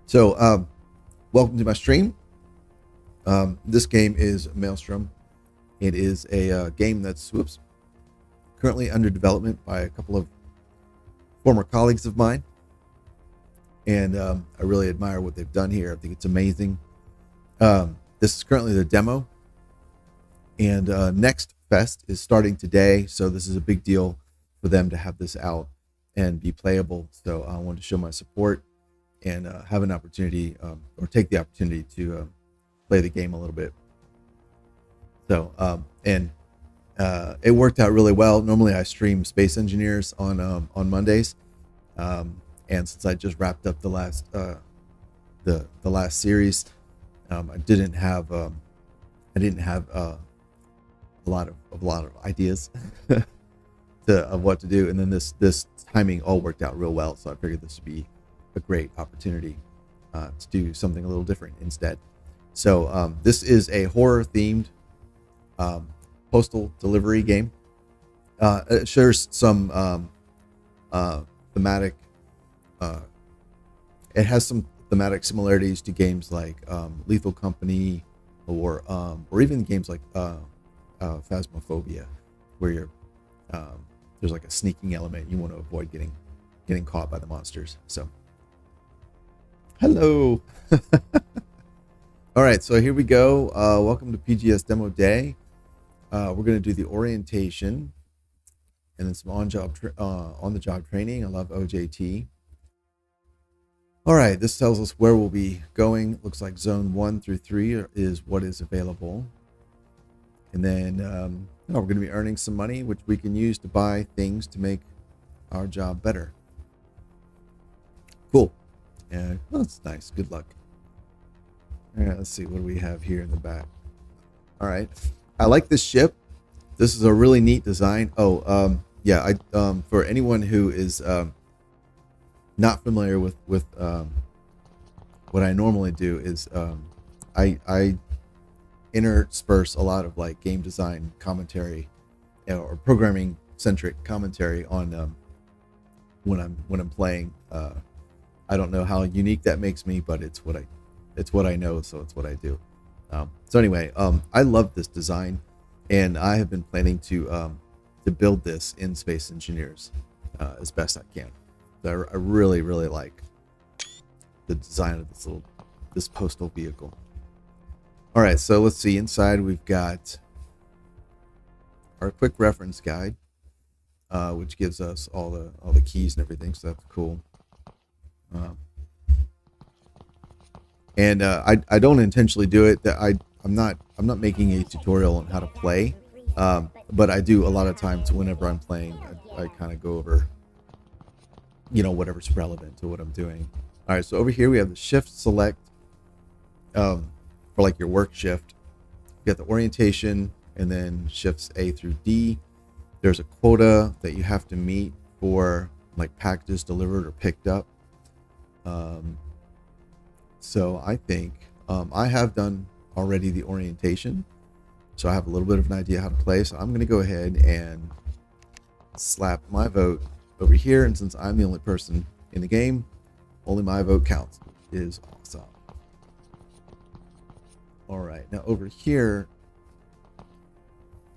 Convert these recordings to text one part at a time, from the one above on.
So, welcome to my stream. This game is Mailstrom. It is a game that's currently under development by a couple of former colleagues of mine, and I really admire what they've done here. I think it's amazing. This is currently the demo, and Next Fest is starting today, so this is a big deal for them to have this out and be playable. So I wanted to show my support and have an opportunity or take the opportunity to play the game a little bit. So it worked out really well. Normally I stream Space Engineers on Mondays, and since I just wrapped up the last series, I didn't have a lot of ideas of what to do, and then this timing all worked out real well. So I figured this would be a great opportunity to do something a little different instead. So this is a horror-themed postal delivery game. It shares some thematic. It has some thematic similarities to games like Lethal Company, or even games like Phasmophobia, where you're there's like a sneaking element. You want to avoid getting caught by the monsters. So, hello. All right, so here we go. Welcome to PGS Demo Day. We're going to do the orientation and then some on-the-job training. I love OJT. All right, this tells us where we'll be going. Looks like zone 1 through 3 is what is available. And then we're going to be earning some money, which we can use to buy things to make our job better. Cool. Yeah, well, that's nice. Good luck. All right, let's see. What do we have here in the back? All right. I like this ship. This is a really neat design. Oh, yeah. For anyone who is not familiar with what I normally do is I intersperse a lot of like game design commentary or programming centric commentary on when I'm playing. I don't know how unique that makes me, but it's what I know, so it's what I do. So anyway, I love this design, and I have been planning to build this in Space Engineers as best I can. So I really like the design of this postal vehicle. All right, so let's see. Inside we've got our quick reference guide, which gives us all the keys and everything. So that's cool. And I don't intentionally do it. That I'm not making a tutorial on how to play, but I do a lot of times whenever I'm playing. I kind of go over, whatever's relevant to what I'm doing. All right, so over here we have the shift select for like your work shift. You got the orientation, and then shifts A through D. There's a quota that you have to meet for like packages delivered or picked up. So I think I have done already the orientation, so I have a little bit of an idea how to play. So I'm going to go ahead and slap my vote over here, and since I'm the only person in the game, only my vote counts, which is awesome. All right, now over here,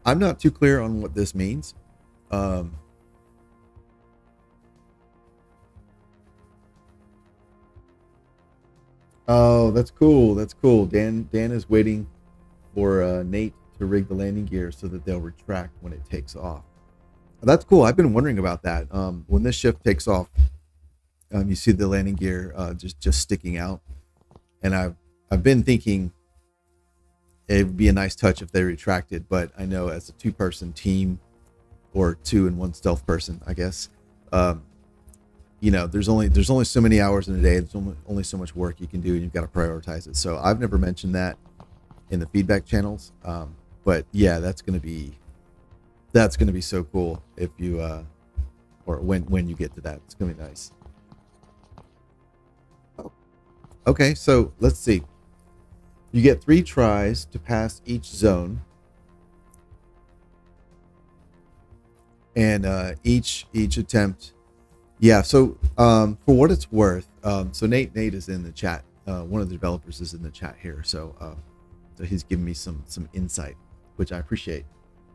I'm not too clear on what this means. Oh, that's cool. That's cool. Dan is waiting for Nate to rig the landing gear so that they'll retract when it takes off. That's cool. I've been wondering about that. When this ship takes off, you see the landing gear just sticking out, and I've been thinking it would be a nice touch if they retracted, but I know as a 2-person team, or 2 and 1 stealth person, I guess, there's only so many hours in a day. There's only so much work you can do, and you've got to prioritize it. So I've never mentioned that in the feedback channels, but yeah, that's gonna be so cool if you or when you get to that. It's gonna be nice. Oh. Okay, so let's see. You get 3 tries to pass each zone, and each attempt Yeah. So for what it's worth, so Nate is in the chat. One of the developers is in the chat here. So he's giving me some insight, which I appreciate.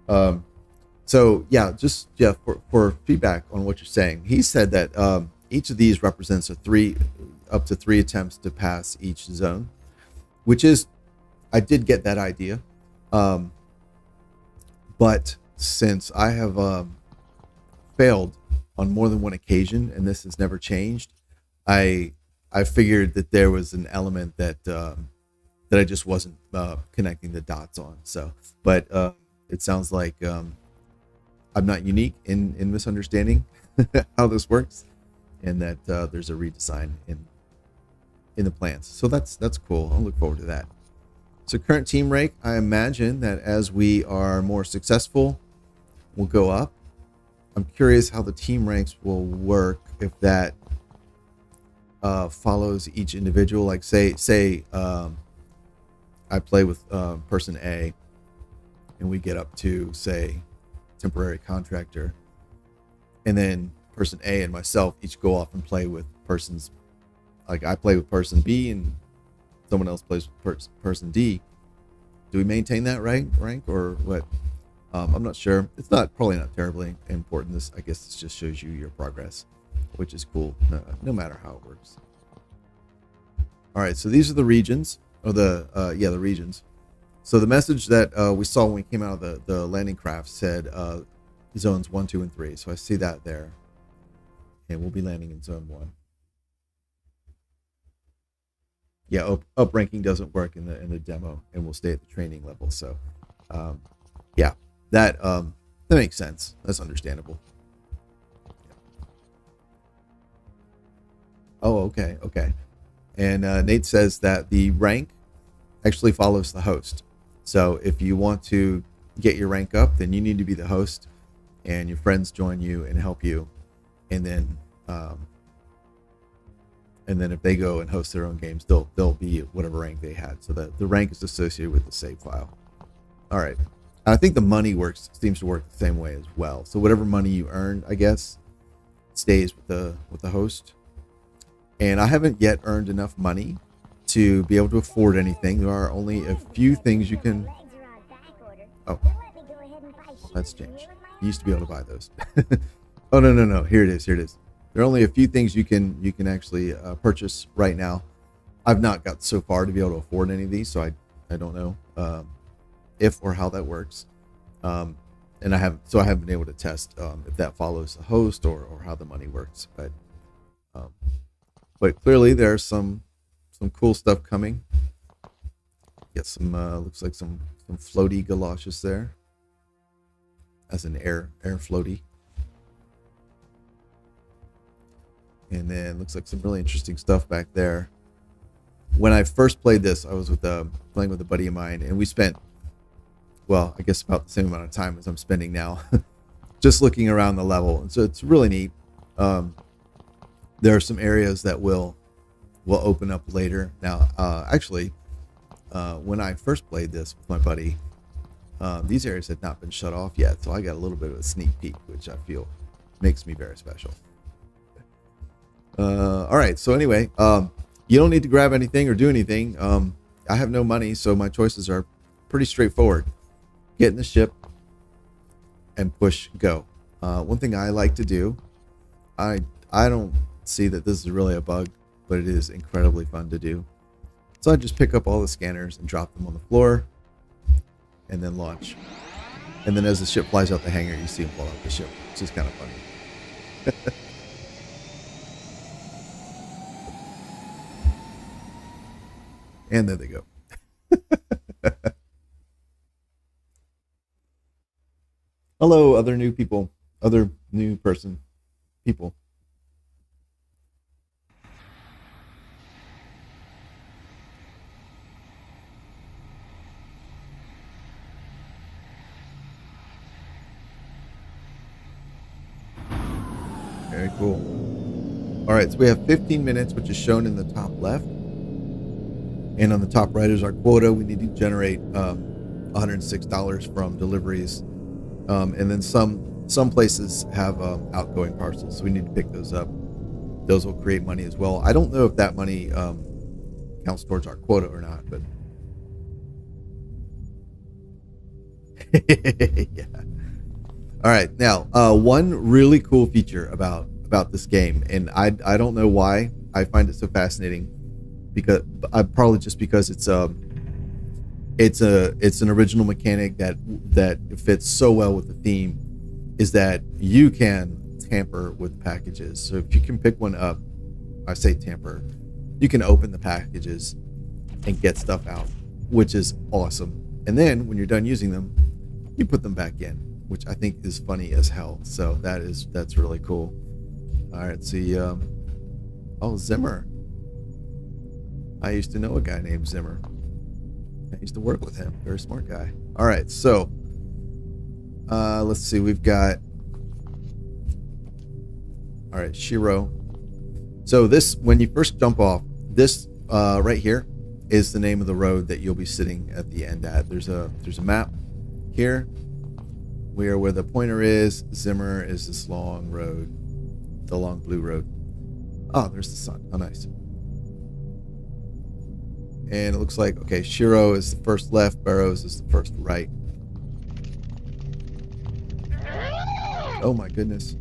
Um, so yeah, just yeah for feedback on what you're saying. He said that each of these represents up to three attempts to pass each zone, which is I did get that idea. Um, but since I have failed on more than one occasion, and this has never changed, I I figured that there was an element that I just wasn't connecting the dots on. So, but it sounds like I'm not unique in misunderstanding how this works, and that there's a redesign in the plans. So that's cool. I'll look forward to that. So current team rank, I imagine that as we are more successful, we'll go up. I'm curious how the team ranks will work if that follows each individual. Like say I play with person A, and we get up to say temporary contractor, and then person A and myself each go off and play with persons. Like I play with person B, and someone else plays with person D. Do we maintain that rank or what? I'm not sure. It's probably not terribly important. I guess this just shows you your progress, which is cool, no matter how it works. All right, so these are the regions, or the regions. So the message that we saw when we came out of the landing craft said zones 1, 2, and 3. So I see that there, and we'll be landing in zone 1. Yeah, up ranking doesn't work in the demo, and we'll stay at the training level. So, yeah, that makes sense. That's understandable. Oh, okay. And Nate says that the rank actually follows the host. So if you want to get your rank up, then you need to be the host, and your friends join you and help you, and then if they go and host their own games, they'll be whatever rank they had. So the rank is associated with the save file. All right. I think the money seems to work the same way as well. So whatever money you earn, I guess, stays with the host. And I haven't yet earned enough money to be able to afford anything. There are only a few things you can. Oh, that's changed. You used to be able to buy those. Oh no. Here it is. There are only a few things you can actually purchase right now. I've not got so far to be able to afford any of these, so I don't know if or how that works. And I haven't been able to test if that follows the host or how the money works. But clearly there's some cool stuff coming. Get some looks like some floaty galoshes there, as an air floaty. And then looks like some really interesting stuff back there. When I first played this, I was playing with a buddy of mine, and we spent, well, I guess about the same amount of time as I'm spending now, just looking around the level. And so it's really neat. There are some areas that will open up later. Now, actually, when I first played this with my buddy, these areas had not been shut off yet, so I got a little bit of a sneak peek, which I feel makes me very special. All right, so anyway, you don't need to grab anything or do anything. I have no money, so my choices are pretty straightforward. Get in the ship and push go. One thing I like to do, I don't see that this is really a bug, but it is incredibly fun to do. So I just pick up all the scanners and drop them on the floor, and then launch. And then as the ship flies out the hangar, you see them fall out the ship, which is kind of funny. And there they go. Hello, other new people. Other new person. People. Very cool. All right, so we have 15 minutes, which is shown in the top left. And on the top right is our quota. We need to generate $106 from deliveries. And then some places have outgoing parcels, so we need to pick those up. those will create money as well. I don't know if that money counts towards our quota or not, but yeah. All right, now one really cool feature about this game, and I don't know why I find it so fascinating, because probably just because it's an original mechanic that fits so well with the theme, is that you can tamper with packages. So if you can pick one up, I say tamper, you can open the packages and get stuff out, which is awesome. And then when you're done using them, you put them back in, which I think is funny as hell. So that's really cool. All right, see, oh, Zimmer. I used to know a guy named Zimmer. I used to work with him. Very smart guy. All right, so let's see. We've got, all right, Shiro. So this, when you first jump off, this right here is the name of the road that you'll be sitting at the end at. There's a map here where the pointer is. Zimmer is this long road, the long blue road. Oh, there's the sun. Oh, nice. And it looks like, okay, Shiro is the first left, Barrows is the first right. Oh my goodness.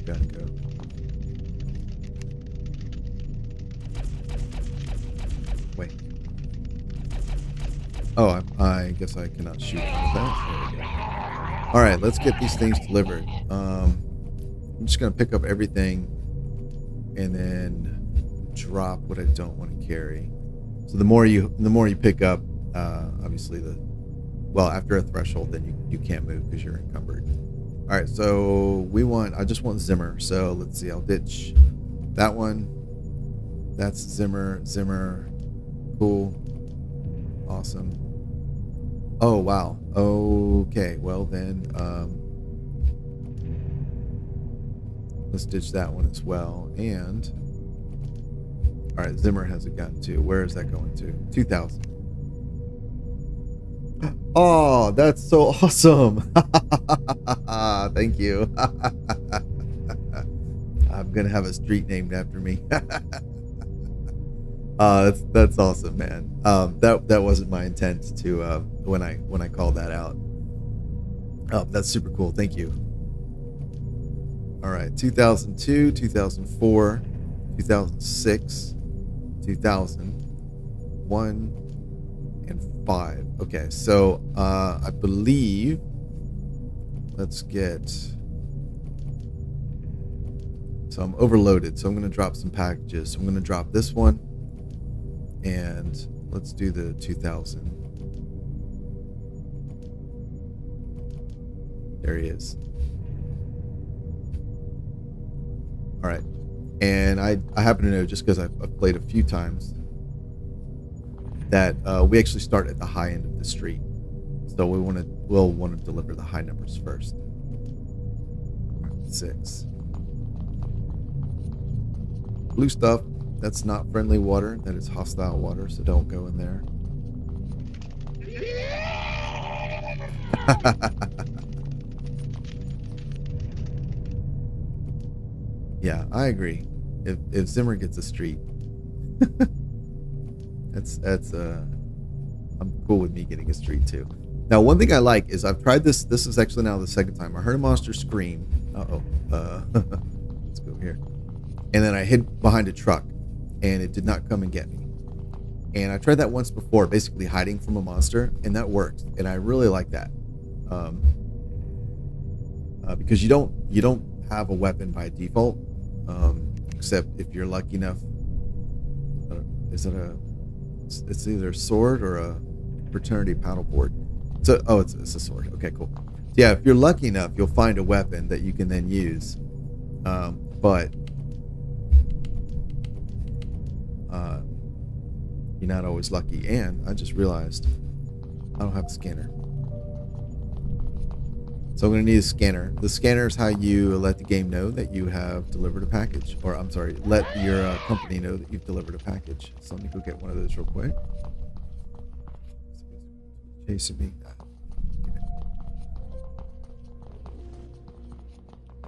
Gotta go. Wait. Oh, I guess I cannot shoot with that. There we go. All right, let's get these things delivered. I'm just gonna pick up everything and then drop what I don't want to carry. So the more you pick up, obviously after a threshold, then you can't move because you're encumbered. All right, so I just want Zimmer. So let's see, I'll ditch that one. That's Zimmer. Cool. Awesome. Oh, wow. Okay, well then, let's ditch that one as well. And all right, Zimmer has a gun too. Where is that going to? 2,000. Oh, that's so awesome. Thank you. I'm gonna have a street named after me. That's awesome, man. That wasn't my intent to when I called that out. Oh, that's super cool. Thank you. All right, 2002, 2004, 2006, 2001, and 5. Okay, so I believe, let's get, so I'm overloaded, so I'm going to drop some packages. So I'm going to drop this one, and let's do the 2000. There he is. All right, and I happen to know, just because I've played a few times, that we actually start at the high end of the street, so we'll want to deliver the high numbers first. 6. Blue stuff, that's not friendly water, that is hostile water, so don't go in there. Yeah, I agree. If Zimmer gets a street, that's I'm cool with me getting a street too. Now, one thing I like is I've tried this. This is actually now the second time. I heard a monster scream. Let's go here. And then I hid behind a truck, and it did not come and get me. And I tried that once before, basically hiding from a monster, and that worked. And I really like that, because you don't have a weapon by default, except if you're lucky enough. Is it it's either a sword or a fraternity paddleboard. So, it's a sword. Okay, cool. So yeah, if you're lucky enough, you'll find a weapon that you can then use. But you're not always lucky. And I just realized I don't have a scanner. So I'm going to need a scanner. The scanner is how you let the game know that you have delivered a package. Or, I'm sorry, let your company know that you've delivered a package. So let me go get one of those real quick. Chasing me.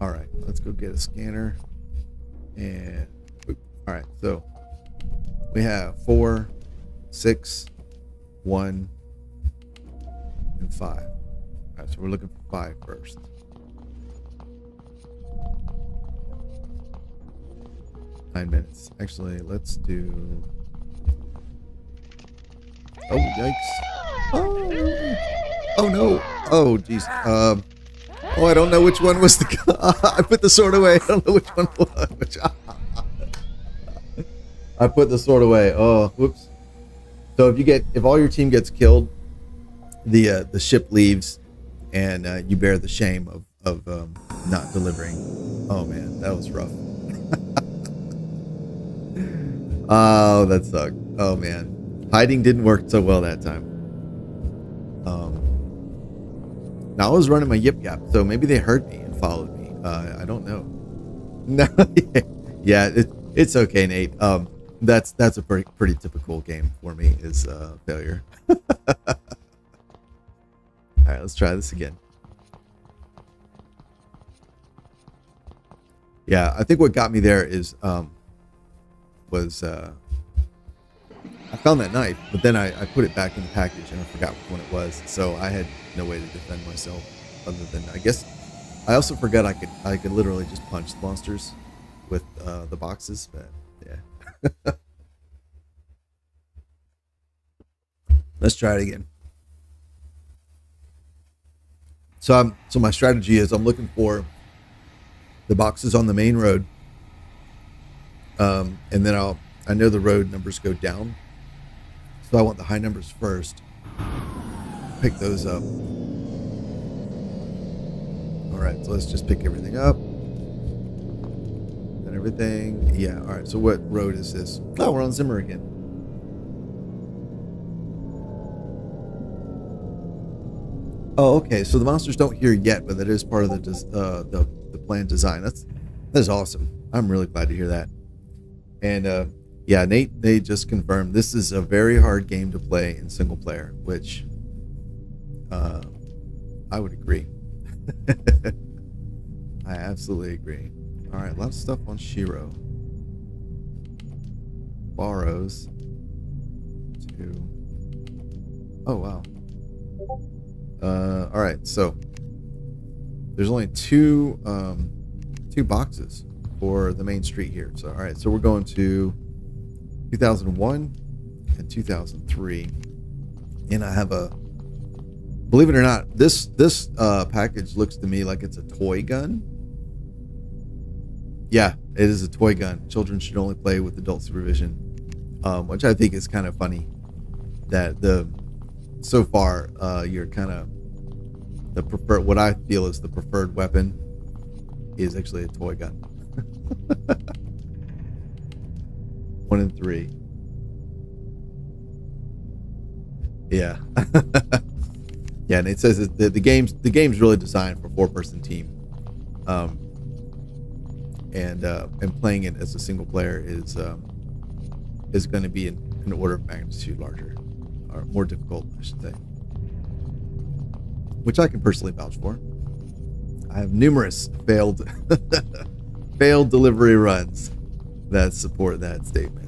All right, let's go get a scanner. And all right, so we have 4, 6, 1, and 5. All right, so we're looking for 5 first. Nine minutes. Actually, let's do. Oh, yikes! Oh no! Oh, jeez. Oh, I don't know which one was the. I put the sword away. I don't know which one was. I put the sword away. Oh, whoops. So if all your team gets killed, the ship leaves, and you bear the shame of not delivering. Oh man, that was rough. Oh, that sucked. Oh man, hiding didn't work so well that time. Now I was running my yip yap, so maybe they heard me and followed me. I don't know. No, yeah, it's okay, Nate. That's a pretty typical game for me is failure. All right, let's try this again. Yeah, I think what got me there is was I found that knife, but then I put it back in the package and I forgot which one it was, so I had no way to defend myself other than I guess I also forgot I could literally just punch the monsters with the boxes, but yeah. Let's try it again. So my strategy is I'm looking for the boxes on the main road, and then I know the road numbers go down, so I want the high numbers first. Pick those up. All right, so let's just pick everything up. And everything, yeah. All right, so what road is this? Oh, we're on Zimmer again. Oh, okay. So the monsters don't hear yet, but that is part of the planned design. That's awesome. I'm really glad to hear that. And yeah, Nate just confirmed this is a very hard game to play in single player, which I would agree. I absolutely agree. All right, a lot of stuff on Shiro. Borrows. 2. Oh wow. All right, so there's only two boxes for the main street here. So all right, so we're going to 2001 and 2003, and I have a. Believe it or not, this package looks to me like it's a toy gun. Yeah, it is a toy gun. Children should only play with adult supervision, which I think is kind of funny. That so far you're kind of the preferred. What I feel is the preferred weapon is actually a toy gun. 1 and 3. Yeah. Yeah, and it says that the game's really designed for 4-person team, and playing it as a single player is going to be an order of magnitude larger, or more difficult, I should say, which I can personally vouch for. I have numerous failed delivery runs that support that statement.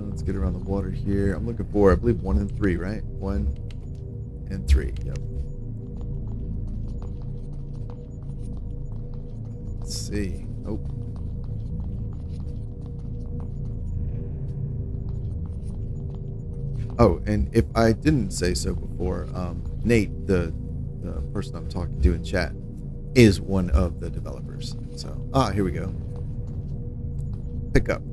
Let's get around the water here. I'm looking for, I believe, 1 and 3, right? 1 and 3. Yep. Let's see. Oh. Oh, and if I didn't say so before, Nate, the person I'm talking to in chat, is one of the developers. So, here we go. Pick up.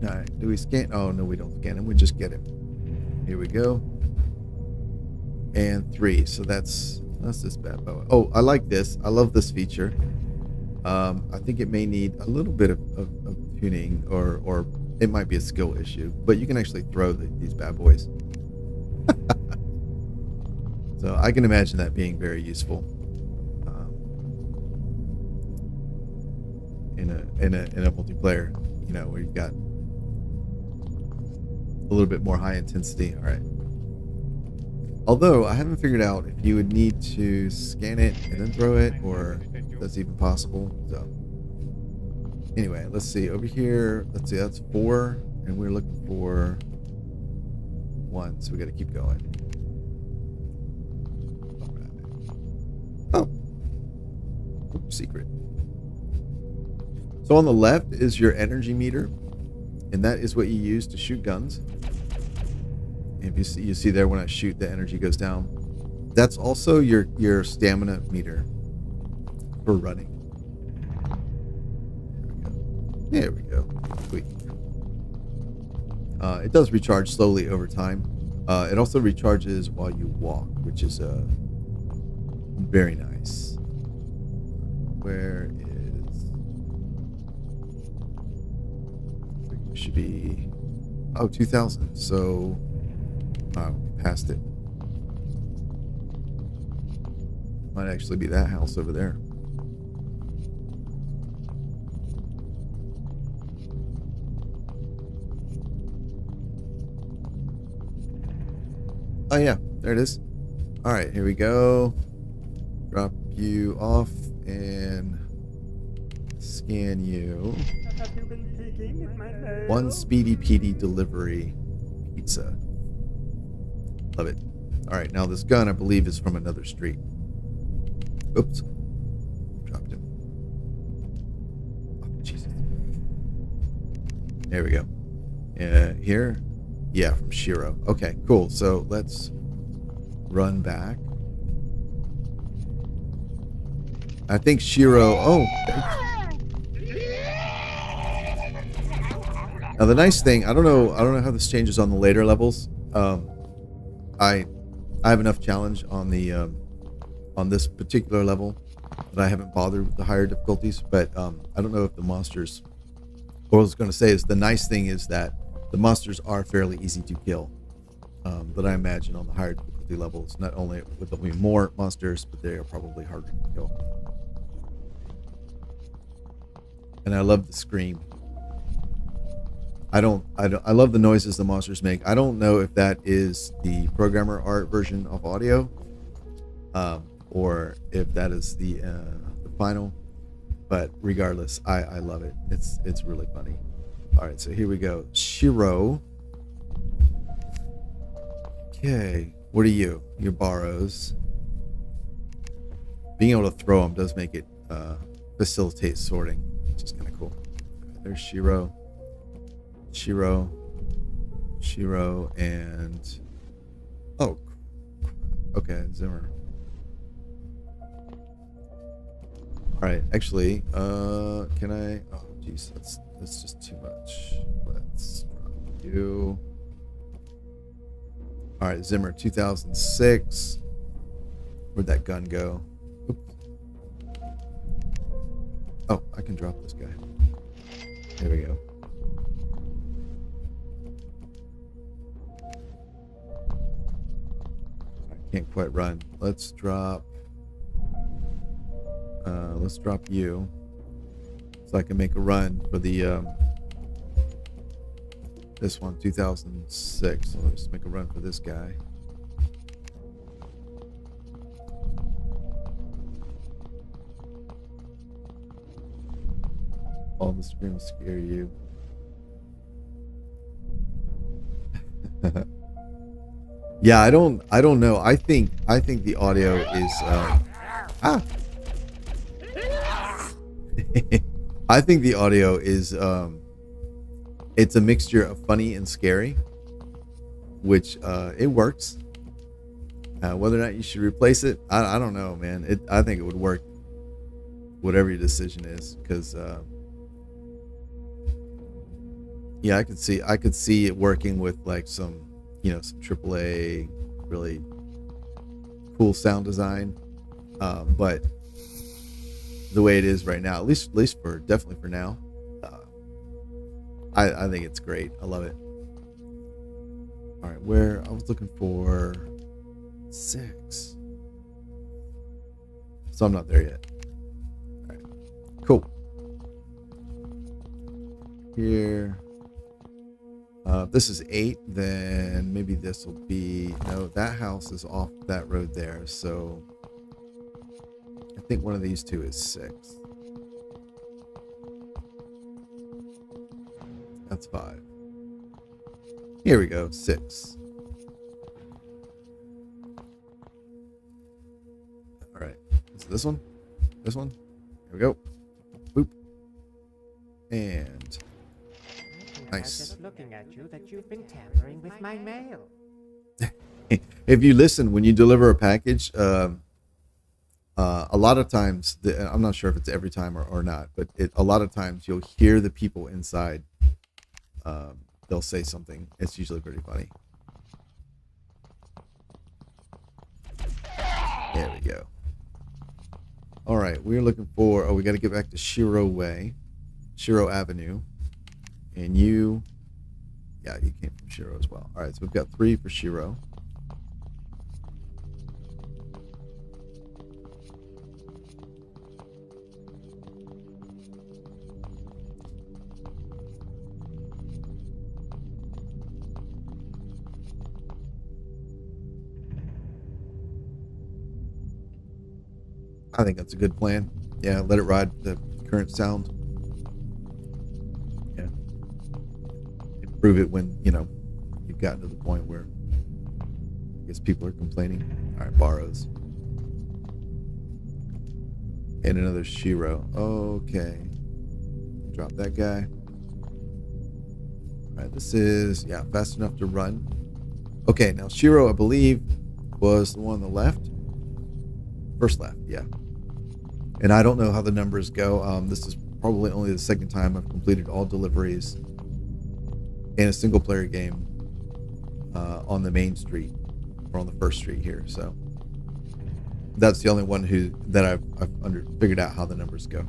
All right, do we scan? Oh, no, we don't scan him. We just get him. Here we go. And 3. So that's this bad boy. Oh, I like this. I love this feature. I think it may need a little bit of tuning, or it might be a skill issue, but you can actually throw these bad boys. So I can imagine that being very useful in a multiplayer, where you've got a little bit more high intensity. All right. Although I haven't figured out if you would need to scan it and then throw it, or if that's even possible. So anyway, let's see over here. Let's see, that's 4, and we're looking for 1, so we got to keep going. Oh, secret. So on the left is your energy meter, and that is what you use to shoot guns. If you see there when I shoot, the energy goes down. That's also your stamina meter for running. There we go. Sweet. It does recharge slowly over time. It also recharges while you walk, which is very nice. Where is... It should be... Oh, 2000. So... past it. Might actually be that house over there. Oh yeah, there it is. All right, here we go. Drop you off and scan you. Have you been peeking in my mail? 1 Speedy Petey delivery pizza. Love it. All right, now this gun I believe is from another street. Oops, dropped him. Oh, Jesus. There we go. Here, yeah, from Shiro. Okay, cool. So let's run back. I think Shiro. Oh. Now the nice thing, I don't know how this changes on the later levels. I have enough challenge on the on this particular level that I haven't bothered with the higher difficulties, but I don't know if the monsters, what I was going to say is the nice thing is that the monsters are fairly easy to kill, but I imagine on the higher difficulty levels, not only will there be more monsters, but they are probably harder to kill. And I love the scream. I love the noises the monsters make. I don't know if that is the programmer art version of audio, or if that is the final. But regardless, I love it. It's really funny. All right, so here we go. Shiro. Okay, what are you? Your borrows. Being able to throw them does make it facilitate sorting, which is kind of cool. There's Shiro. Shiro, and oh, okay, Zimmer. All right, actually, can I? Oh, geez, that's just too much. Let's drop you. All right, Zimmer, 2006. Where'd that gun go? Oops. Oh, I can drop this guy. There we go. Can't quite run. Let's drop you so I can make a run for the this one, 2006. So let's make a run for this guy. All the screams scare you. Yeah, I don't know. I think the audio is I think the audio is it's a mixture of funny and scary, which it works. Whether or not you should replace it, I don't know, man. I think it would work, whatever your decision is, because yeah, I could see it working with like some, you know, some AAA really cool sound design, but the way it is right now, at least for definitely for now, I think it's great. I love it. All right, where I was looking for 6, so I'm not there yet. All right, cool. Here, If this is 8, then maybe this will be... No, that house is off that road there, so... I think one of these two is 6. That's 5. Here we go, 6. Alright, is it this one? This one? Here we go. Boop. And... I was just looking at you that you've been tampering with my mail. If you listen when you deliver a package, a lot of times, I'm not sure if it's every time or not, but a lot of times you'll hear the people inside. They'll say something. It's usually pretty funny. There we go. All right, we're looking for... Oh, we got to get back to Shiro Avenue. And you... Yeah, you came from Shiro as well. All right, so we've got 3 for Shiro. I think that's a good plan. Yeah, let it ride the current sound. Yeah. Improve it when, you've gotten to the point where I guess people are complaining. All right, borrows. And another Shiro. Okay. Drop that guy. All right, this is, fast enough to run. Okay, now Shiro, I believe, was the one on the left. First left, yeah. And I don't know how the numbers go. This is probably only the second time I've completed all deliveries in a single player game on the main street or on the first street here. So that's the only one that I've figured out how the numbers go.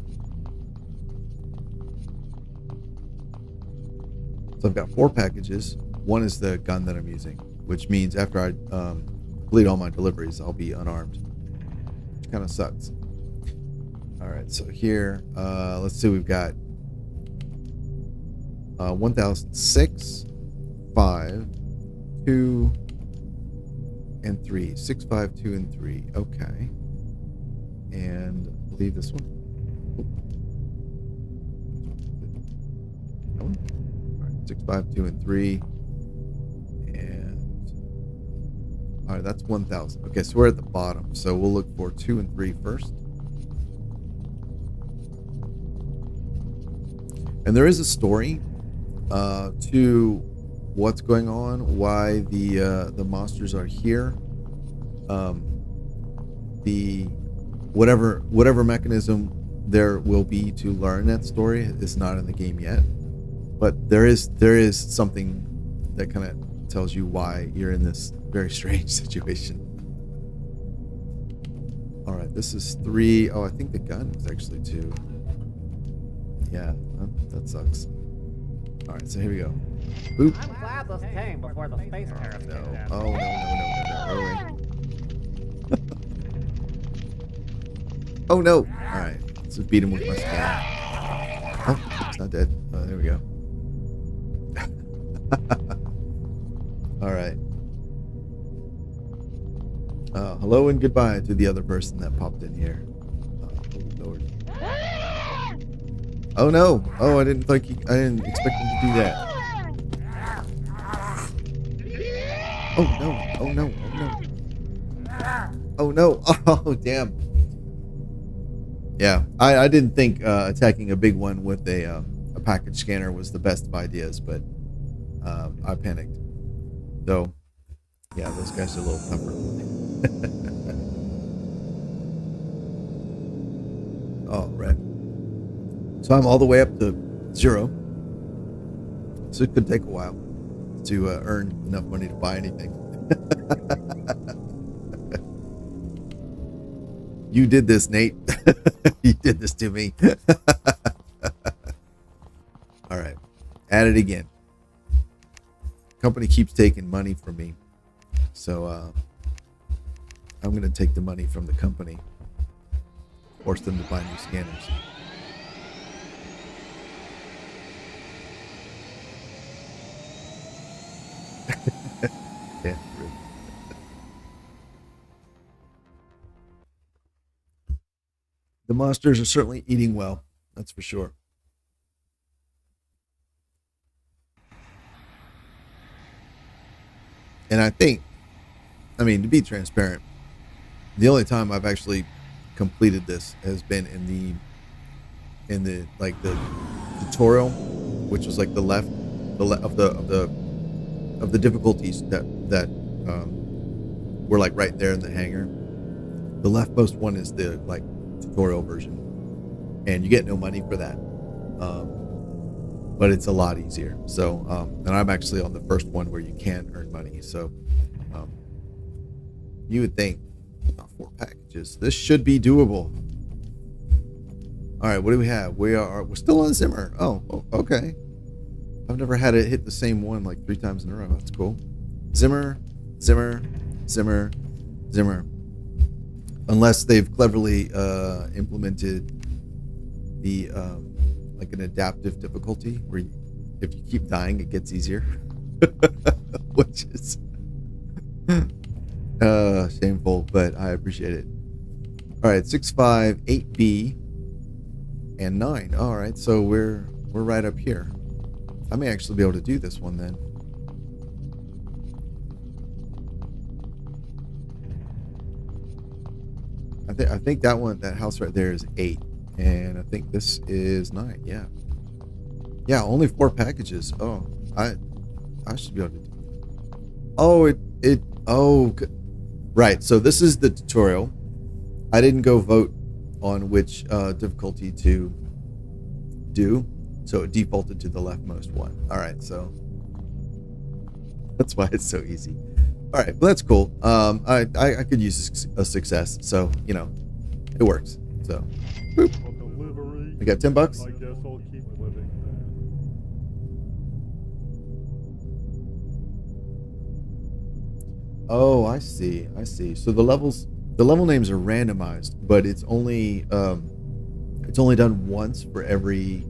So I've got 4 packages. One is the gun that I'm using, which means after I complete all my deliveries, I'll be unarmed, which kind of sucks. All right, so here, let's see, we've got 1,006, 5, 2, and 3. 6, 5, 2, and 3. Okay. And I believe this one. All right, 6, 5, 2, and 3. And all right, that's 1,000. Okay, so we're at the bottom. So we'll look for 2 and 3 first. And there is a story to what's going on, why the monsters are here. The whatever mechanism there will be to learn that story is not in the game yet, but there is something that kind of tells you why you're in this very strange situation. All right, this is 3. Oh, I think the gun was actually 2. Yeah, that sucks. All right, so here we go. Boop. I'm glad this came before the space tariff came down. Oh, no. Oh, no. All right, let's just beat him with my scanner. Oh, it's not dead. Oh, there we go. All right. Hello and goodbye to the other person that popped in here. Oh, Lord. Oh no! Oh, I didn't expect him to do that. Oh no! Oh no! Oh no! Oh no! Oh damn! Yeah, I didn't think attacking a big one with a package scanner was the best of ideas, but I panicked. So yeah, those guys are a little tougher. All right. So I'm all the way up to 0. So it could take a while to earn enough money to buy anything. You did this, Nate. You did this to me. All right. At it again. Company keeps taking money from me. So I'm going to take the money from the company. Force them to buy new scanners. The monsters are certainly eating well. That's for sure. And I think, I mean, to be transparent, the only time I've actually completed this has been in the like the tutorial, which was like the left, of the difficulties that were like right there in the hangar. The leftmost one is the like tutorial version, and you get no money for that, but it's a lot easier. So, and I'm actually on the first one where you can earn money. So, you would think 4 packages. This should be doable. All right, what do we have? We're still on Zimmer. Oh, okay. I've never had it hit the same one like 3 times in a row. That's cool. Zimmer, Zimmer, Zimmer, Zimmer. Unless they've cleverly implemented the like an adaptive difficulty where if you keep dying, it gets easier, which is shameful, but I appreciate it. All right, 6, 5, 8B, and 9. All right, so we're right up here. I may actually be able to do this one then. I think that house right there is 8, and I think this is 9. Yeah, only 4 packages. Oh, I should be able to do. Right. So this is the tutorial. I didn't go vote on which difficulty to do, so it defaulted to the leftmost one. All right, so that's why it's so easy. All right, well, that's cool. I could use a success, so you know, it works. So, boop. We got $10. I guess I'll keep living then. Oh, I see. So the level names are randomized, but it's only done once for every.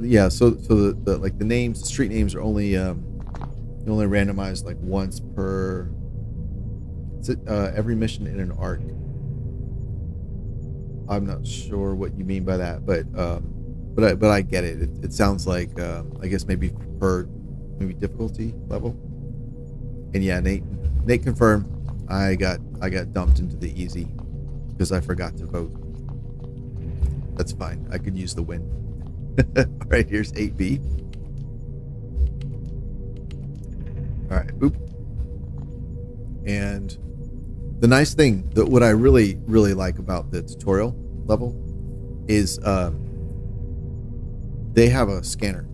Yeah. So the like the names, the street names are only randomized like once per. Every mission in an arc. I'm not sure what you mean by that, but I get it. It sounds like I guess maybe difficulty level. And yeah, Nate confirmed. I got dumped into the easy because I forgot to vote. That's fine. I could use the win. All right, here's 8B. All right, boop. And the nice thing, that what I really like about the tutorial level is they have a scanner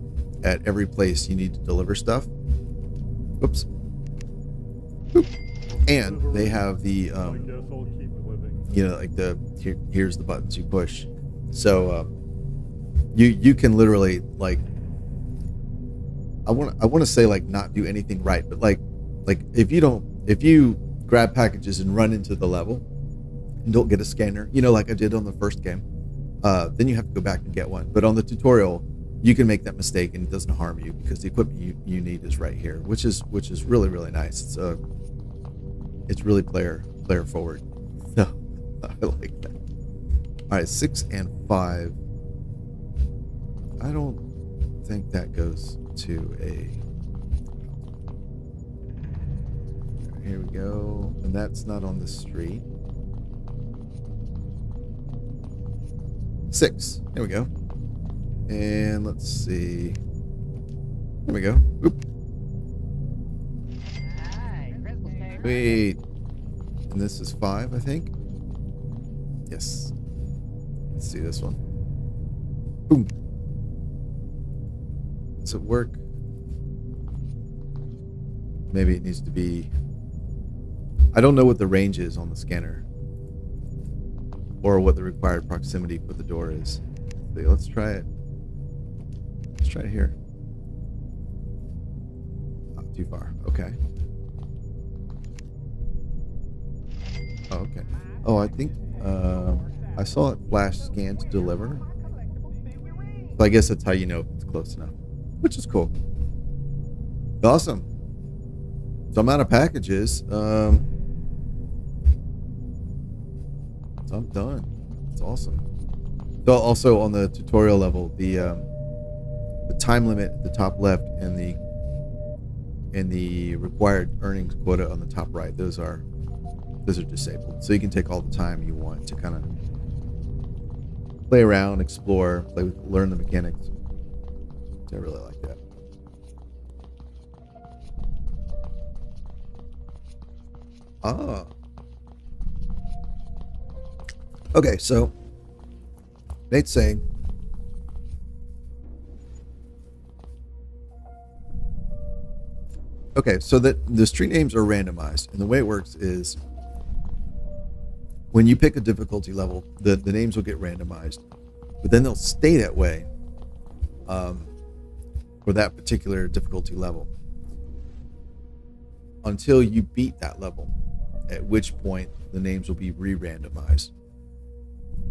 at every place you need to deliver stuff. Whoops. Boop. And they have the I guess I'll keep living. you know, like here's the buttons you push. So you can literally like I want to say like not do anything right, but like if you grab packages and run into the level and don't get a scanner, you know, like I did on the first game, then you have to go back and get one. But on the tutorial, you can make that mistake and it doesn't harm you because the equipment you need is right here, which is really nice. It's really player forward. So I like that. All right, 6 and 5. I don't think that goes to a. Here we go, and that's not on the street. 6. There we go. And let's see. There we go. Oop. Wait. And this is 5, I think. Yes. Let's see this one. Boom. Does it work? Maybe it needs to be. I don't know what the range is on the scanner, or what the required proximity for the door is. Let's try it. Let's try it here. Not too far. Okay. Oh, okay. Oh, I think I saw it flash scan to deliver. So I guess that's how you know if it's close enough, which is cool. Awesome. So I'm out of packages. I'm done. It's awesome. So also on the tutorial level, the time limit at the top left and the required earnings quota on the top right, those are disabled. So you can take all the time you want to kind of play around, explore, learn the mechanics. I really like that. Ah. Okay, so Nate's saying so that the street names are randomized, and the way it works is when you pick a difficulty level, the names will get randomized, but then they'll stay that way for that particular difficulty level until you beat that level, at which point the names will be re-randomized.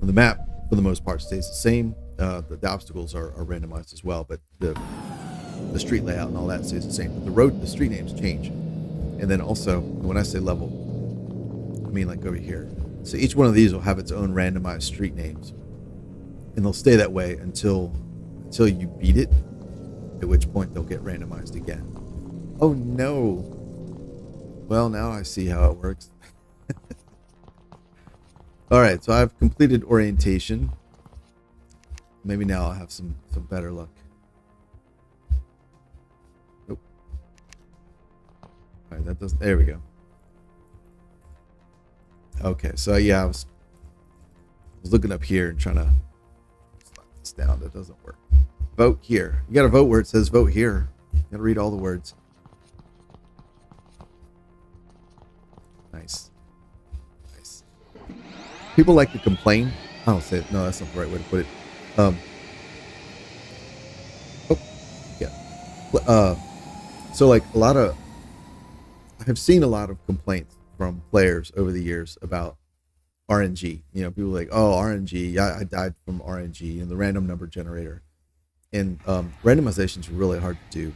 The map, for the most part, stays the same. The obstacles are randomized as well, but the street layout and all that stays the same. But the street names change. And then also, when I say level, I mean like over here. So each one of these will have its own randomized street names, and they'll stay that way until you beat it, at which point they'll get randomized again. Oh no! Well, now I see how it works. All right, so I've completed orientation. Maybe now I'll have some better luck. Nope. All right, that doesn't. There we go. Okay, so yeah, I was looking up here and trying to slap this down. That doesn't work. Vote here. You got to vote where it says vote here. You got to read all the words. Nice. Nice. People like to complain. I don't say it. No, that's not the right way to put it. So like I've seen a lot of complaints from players over the years about RNG. You know, people are like, oh, RNG, I died from RNG and the random number generator. And randomization is really hard to do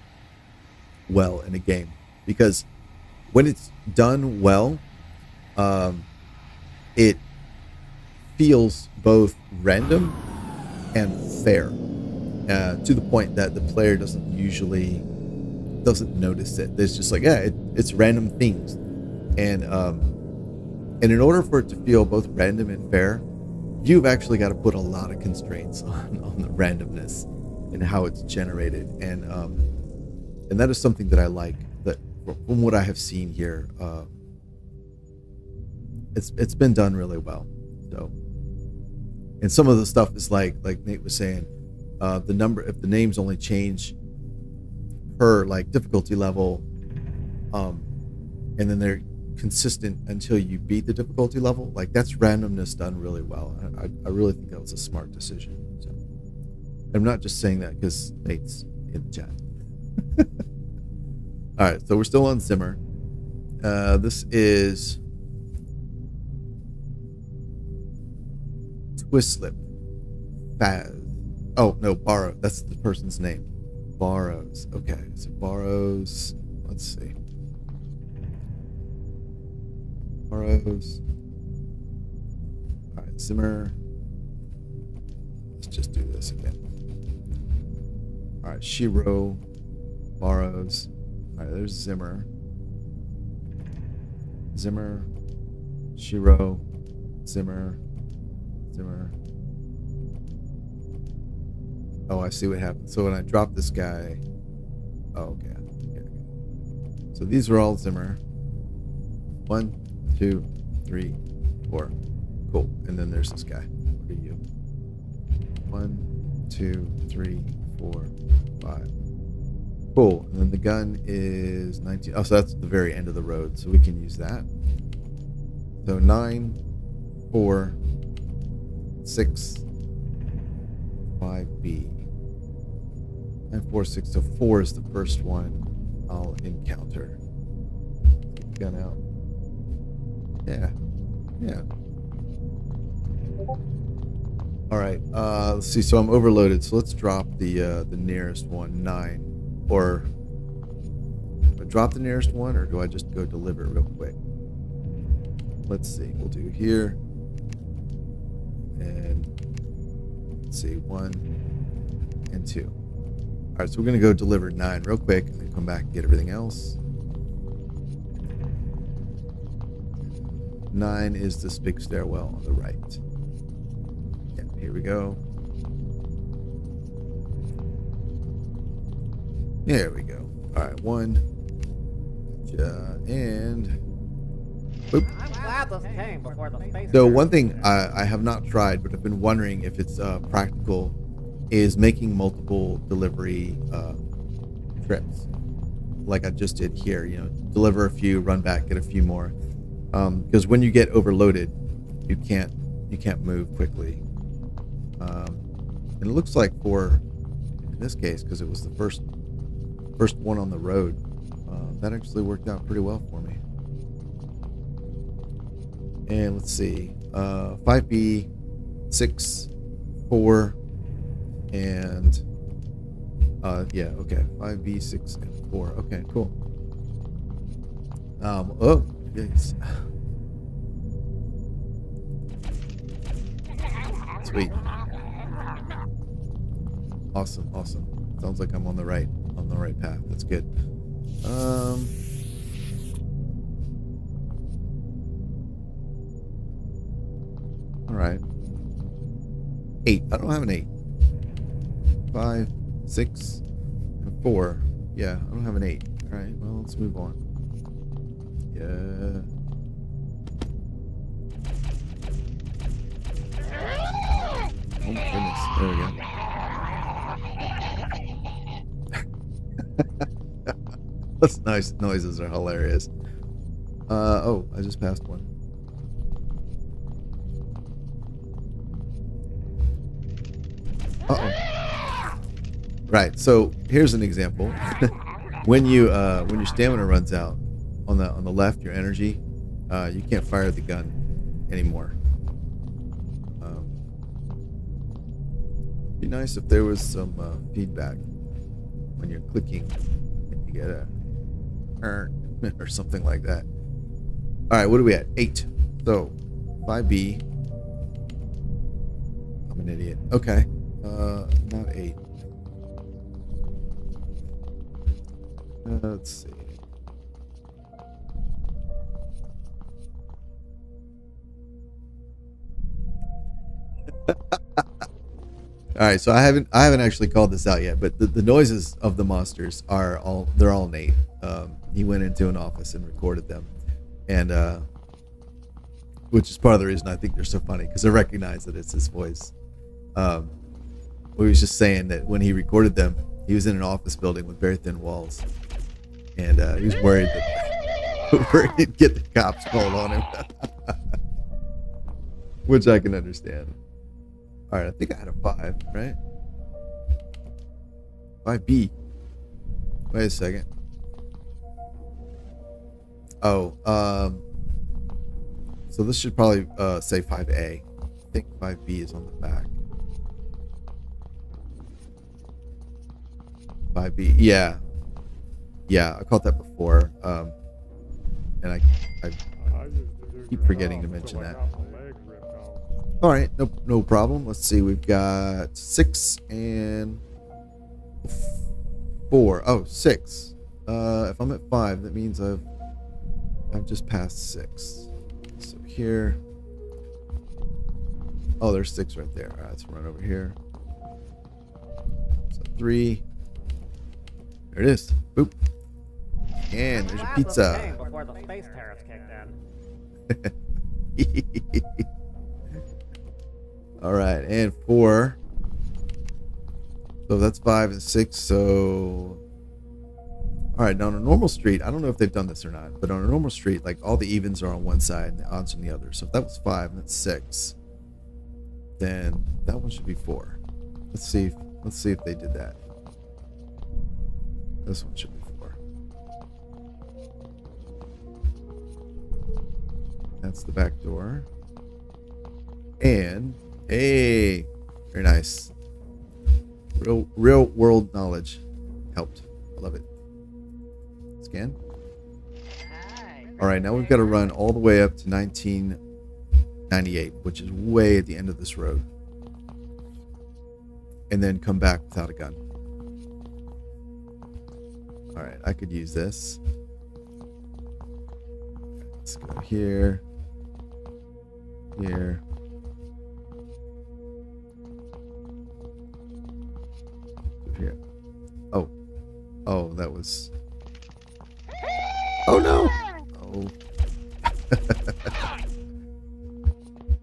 well in a game, because when it's done well, it feels both random and fair, to the point that the player doesn't notice it. It's just like, yeah, it's random things. And in order for it to feel both random and fair, you've actually got to put a lot of constraints on the randomness and how it's generated. And that is something that I like, that from what I have seen here, it's been done really well. So, and some of the stuff is like Nate was saying, if the names only change per like difficulty level, and then they're consistent until you beat the difficulty level, like that's randomness done really well. I really think that was a smart decision. So I'm not just saying that because Nate's in the chat. All right, so we're still on Zimmer. This is Twist Slip. Faz. Oh no, Borrow. That's the person's name. Borrows. Okay, so Borrows. Let's see. Borrows. All right, Zimmer. Let's just do this again. All right, Shiro. Borrows. All right, there's Zimmer. Zimmer. Shiro. Zimmer. Zimmer. Oh, I see what happened. So when I drop this guy, oh, okay. So these are all Zimmer. 1, 2, 3, 4. Cool. And then there's this guy. Look at you. 1, 2, 3, 4, 5. Cool. And then the gun is 19. Oh, so that's the very end of the road. So we can use that. So 9, 4, 6, 5B. 9, 4, 6. So 4 is the first one I'll encounter. Get the gun out. Yeah. All right. Let's see. So I'm overloaded. So let's drop the nearest one, 9. Or do I drop the nearest one, or do I just go deliver it real quick? Let's see. We'll do here. And let's see, 1 and 2. All right, so we're gonna go deliver 9 real quick, and then come back and get everything else. 9 is this big stairwell on the right. Yeah, here we go. There we go. All right, 1. And boop. I'm glad this came before the space. So one thing I have not tried, but I've been wondering if it's practical, is making multiple delivery trips, like I just did here. You know, deliver a few, run back, get a few more, because when you get overloaded, you can't move quickly. And it looks like in this case, because it was the first one on the road, that actually worked out pretty well for me. And let's see, 5B, 6, 4, and yeah, okay, 5B, 6, and 4. Okay, cool. Oh, yes. Sweet. Awesome. Sounds like I'm on the right path. That's good. All right. 8. I don't have an 8. 5, 6, and 4. Yeah, I don't have an 8. All right. Well, let's move on. Yeah. Oh my goodness. There we go. Those nice noises are hilarious. Oh, I just passed one. Uh-oh. Right, so here's an example. when your stamina runs out on the left, your energy, you can't fire the gun anymore. Be nice if there was some feedback when you're clicking and you get a or something like that. All right, what are we at? 8. So 5B. I'm an idiot. Okay, not 8. Let's see. All right, so I haven't actually called this out yet, but the noises of the monsters are all Nate. He went into an office and recorded them, and which is part of the reason I think they're so funny, because I recognize that it's his voice. We was just saying that when he recorded them, he was in an office building with very thin walls, and he was worried that he'd get the cops called on him, which I can understand. All right, I think I had a 5, right? 5B. Wait a second. Oh, so this should probably say 5A. I think 5B is on the back. 5B, yeah, I caught that before, and I keep forgetting to mention that. All right, no problem. Let's see, we've got 6 and 4. Oh, 6. If I'm at 5, that means I've just passed 6. So here. Oh, there's 6 right there. All right, let's run over here. So 3. There it is. Boop. And there's your pizza. Before the space tariffs kicked in. All right, and 4. So that's 5 and 6. So, all right, now on a normal street, I don't know if they've done this or not, but on a normal street, like all the evens are on one side and the odds on the other. So if that was 5 and that's 6, then that one should be 4. Let's see if they did that. This one should be 4. That's the back door. And hey, very nice. Real world knowledge helped. I love it. Scan. All right, now we've got to run all the way up to 19 98, which is way at the end of this road. And then come back without a gun. Alright, I could use this. Let's go here. Here. Here. Oh. Oh, that was... Oh, no! Oh.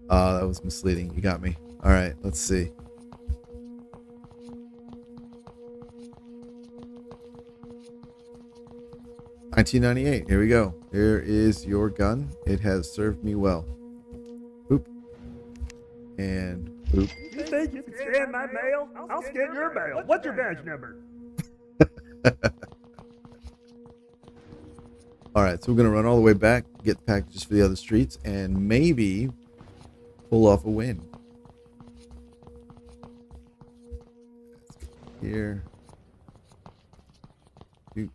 That was misleading. You got me. Alright, let's see. $19.98. Here we go. Here is your gun. It has served me well. Boop. And boop. You think you can scan my mail? I'll scan your mail. What's your badge number? Alright, so we're going to run all the way back, get the packages for the other streets, and maybe pull off a win. Here. Boop.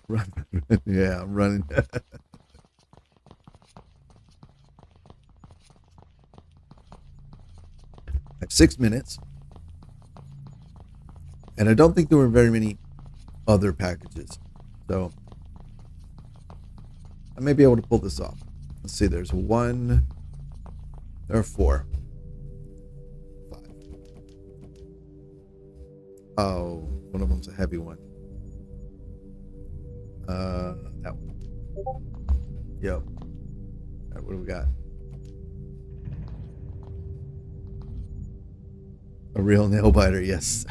Run. Yeah, I'm running. I have 6 minutes. And I don't think there were very many other packages. So I may be able to pull this off. Let's see, there's 1. There are 4. 5. Oh, one of them's a heavy one. That one. Yo. All right, what do we got? A real nail biter, yes.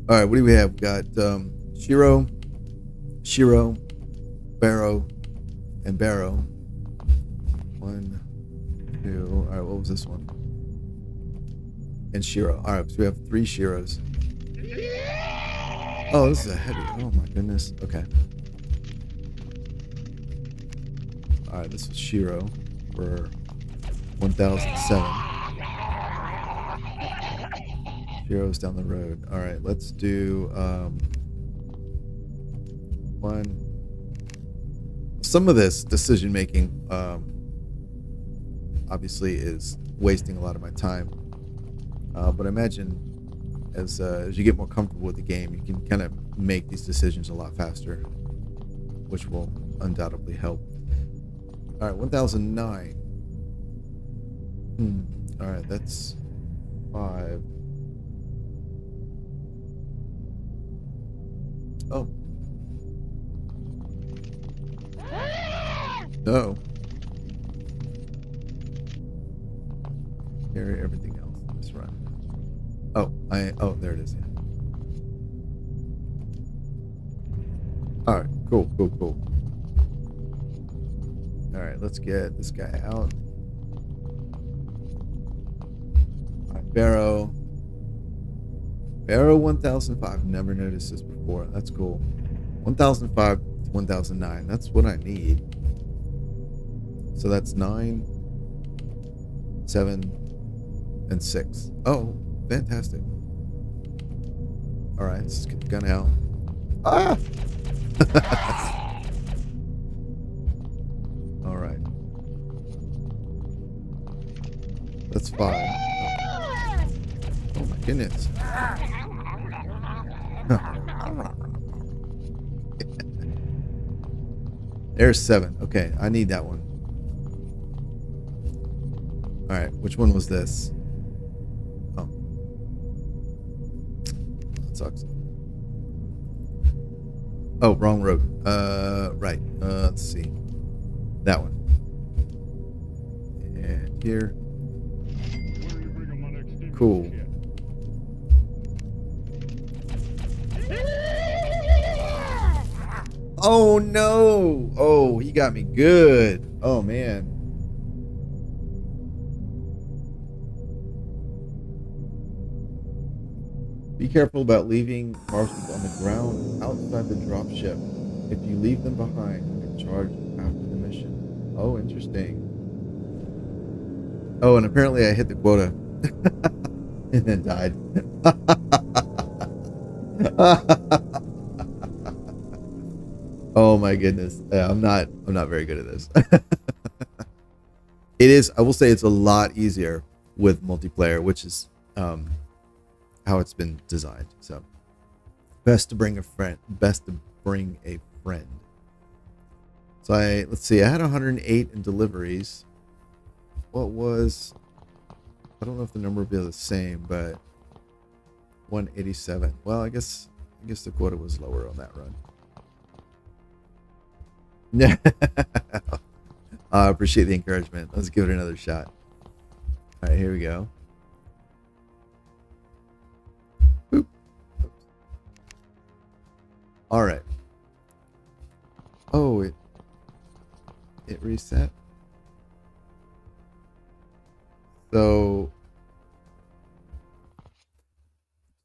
All right, what do we have? We got Shiro, Barrow, and Barrow. 1, 2. All right, what was this one? And Shiro. All right, so we have 3 Shiros. Oh, this is a heavy. Oh my goodness. Okay. All right, this is Shiro for 1007. Shiro's down the road. All right, let's do 1. Some of this decision making obviously is wasting a lot of my time, but I imagine as you get more comfortable with the game, you can kind of make these decisions a lot faster, which will undoubtedly help. All right, 1009. All right, that's 5. Oh. No. Carry everything else in this run. Oh, there it is. Yeah. All right, cool. All right, let's get this guy out. All right, Barrow 1005. Never noticed this before. That's cool. 1005 to 1009. That's what I need. So that's 9, 7, and 6. Oh, fantastic. All right, let's get the gun out. Ah! All right. That's 5. Oh my goodness. There's 7. Okay, I need that one. All right, which one was this? Oh, that sucks. Oh, wrong road. Right. Let's see. That one. And here. Cool. Oh no! Oh, he got me good. Oh man. Be careful about leaving parcels on the ground outside the drop ship. If you leave them behind, you get charged after the mission. Oh, interesting. Oh, and apparently I hit the quota and then died. Oh my goodness. Yeah, I'm not very good at this. It is, I will say it's a lot easier with multiplayer, which is how it's been designed. So best to bring a friend. So let's see, I had 108 in deliveries. What was, I don't know if the number will be the same, but 187. Well, I guess the quota was lower on that run. Yeah. I appreciate the encouragement. Let's give it another shot. All right, here we go. Boop. All right. Oh, it reset. So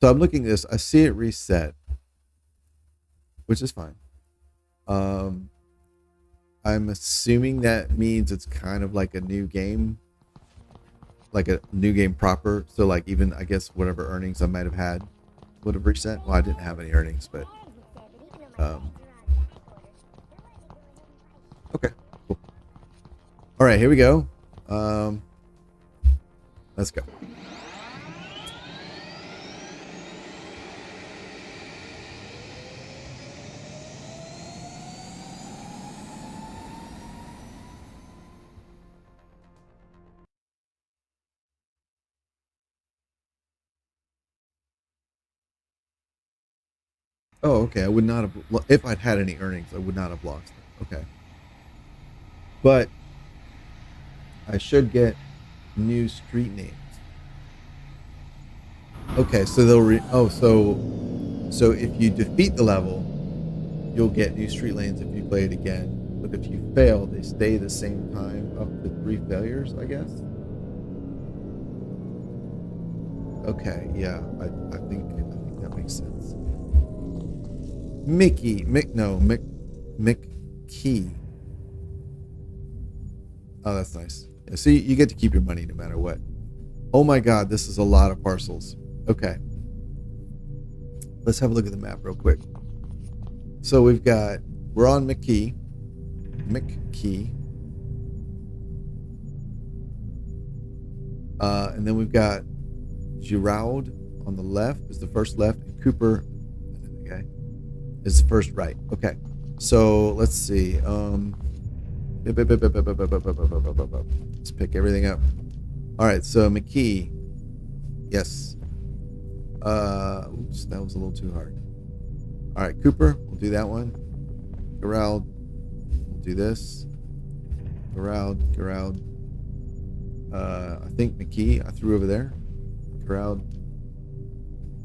I'm looking at this. I see it reset, which is fine. I'm assuming that means it's kind of like a new game, like a new game proper. So like even, I guess, whatever earnings I might have had would have reset. Well, I didn't have any earnings, but okay, cool. All right, here we go. Let's go. Oh, okay. I would not have, if I'd had any earnings, I would not have lost it. Okay. But I should get new street names. Okay, so they'll so if you defeat the level, you'll get new street lanes if you play it again. But if you fail, they stay the same time up to 3 failures, I guess. Okay, yeah, I think that makes sense. Mickey. Oh, that's nice. Yeah, so you get to keep your money no matter what. Oh my God, this is a lot of parcels. Okay. Let's have a look at the map real quick. So we're on McKey. And then we've got Giraud on the left is the first left, and Cooper, okay, is the first right. Okay. So let's see. Let's pick everything up. All right, so McKee. Yes. Oops, that was a little too hard. All right, Cooper, we'll do that one. Gerald, we'll do this. Gerald. I think McKee, I threw over there. Gerald.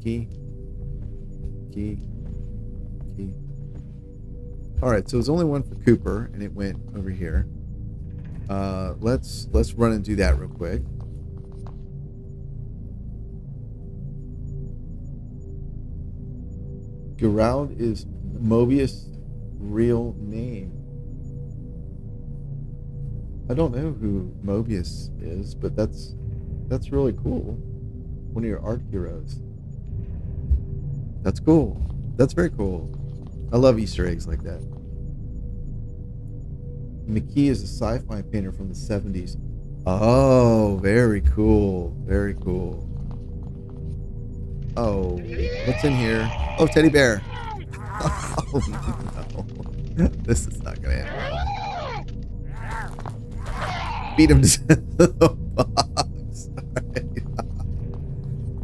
Key. All right, so there's only one for Cooper, and it went over here. Let's run and do that real quick. Gerald is Mobius' real name. I don't know who Mobius is, but that's really cool. One of your art heroes. That's cool. That's very cool. I love Easter eggs like that. McKee is a sci-fi painter from the 70s. Oh, very cool. Very cool. Oh, what's in here? Oh, teddy bear. Oh, no. This is not going to end well. Beat him to the box.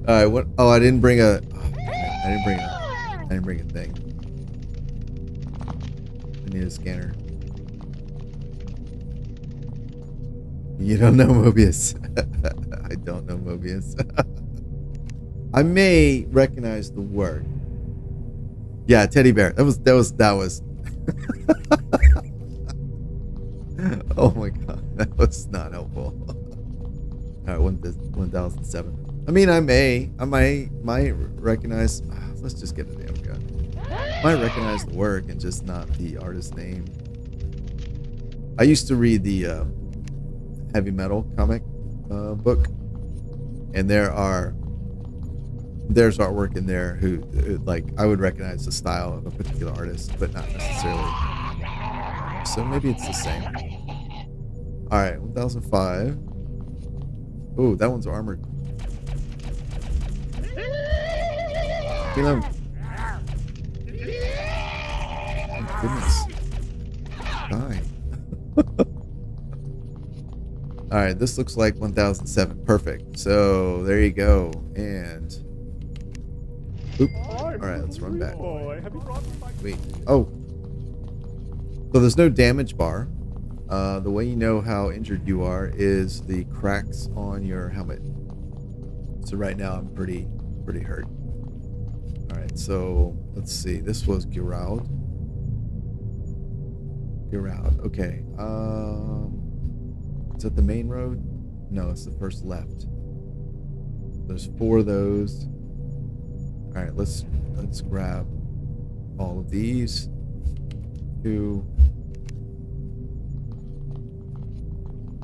All right. What? Oh, I didn't bring a thing. I need a scanner. You don't know Mobius. I don't know Mobius. I may recognize the word. Yeah, teddy bear. That was. Oh my God, that was not helpful. All right, 1007. I mean, I might recognize. Let's just get a damn gun. Might recognize the work and just not the artist's name. I used to read the heavy metal comic book, and there's artwork in there who like I would recognize the style of a particular artist, but not necessarily So maybe it's the same. All right, 1005. Oh, that one's armored. Kill him. Oh, goodness. Die. All right, this looks like 1007. Perfect. So there you go. And oop. All right, let's run back. Wait. Oh. So there's no damage bar. The way you know how injured you are is the cracks on your helmet. So right now I'm pretty hurt. All right, so let's see. This was Giraud. Okay. Is that the main road? No, it's the first left. There's 4 of those. All right, let's grab all of these. 2.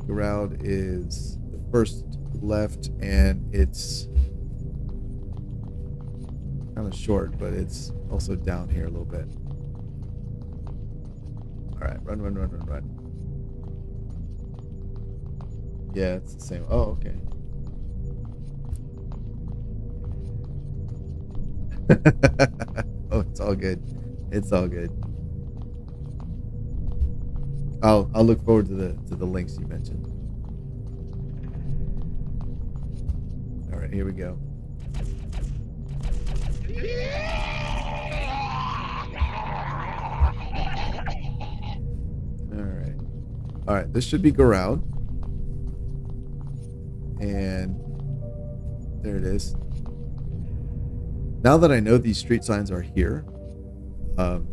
Giraud is the first left, and it's kind of short, but it's also down here a little bit. All right, run. Yeah, it's the same. Oh, okay. Oh, it's all good. It's all good. I'll look forward to the links you mentioned. All right, here we go. All right. This should be Giraud. And there it is. Now that I know these street signs are here, I'm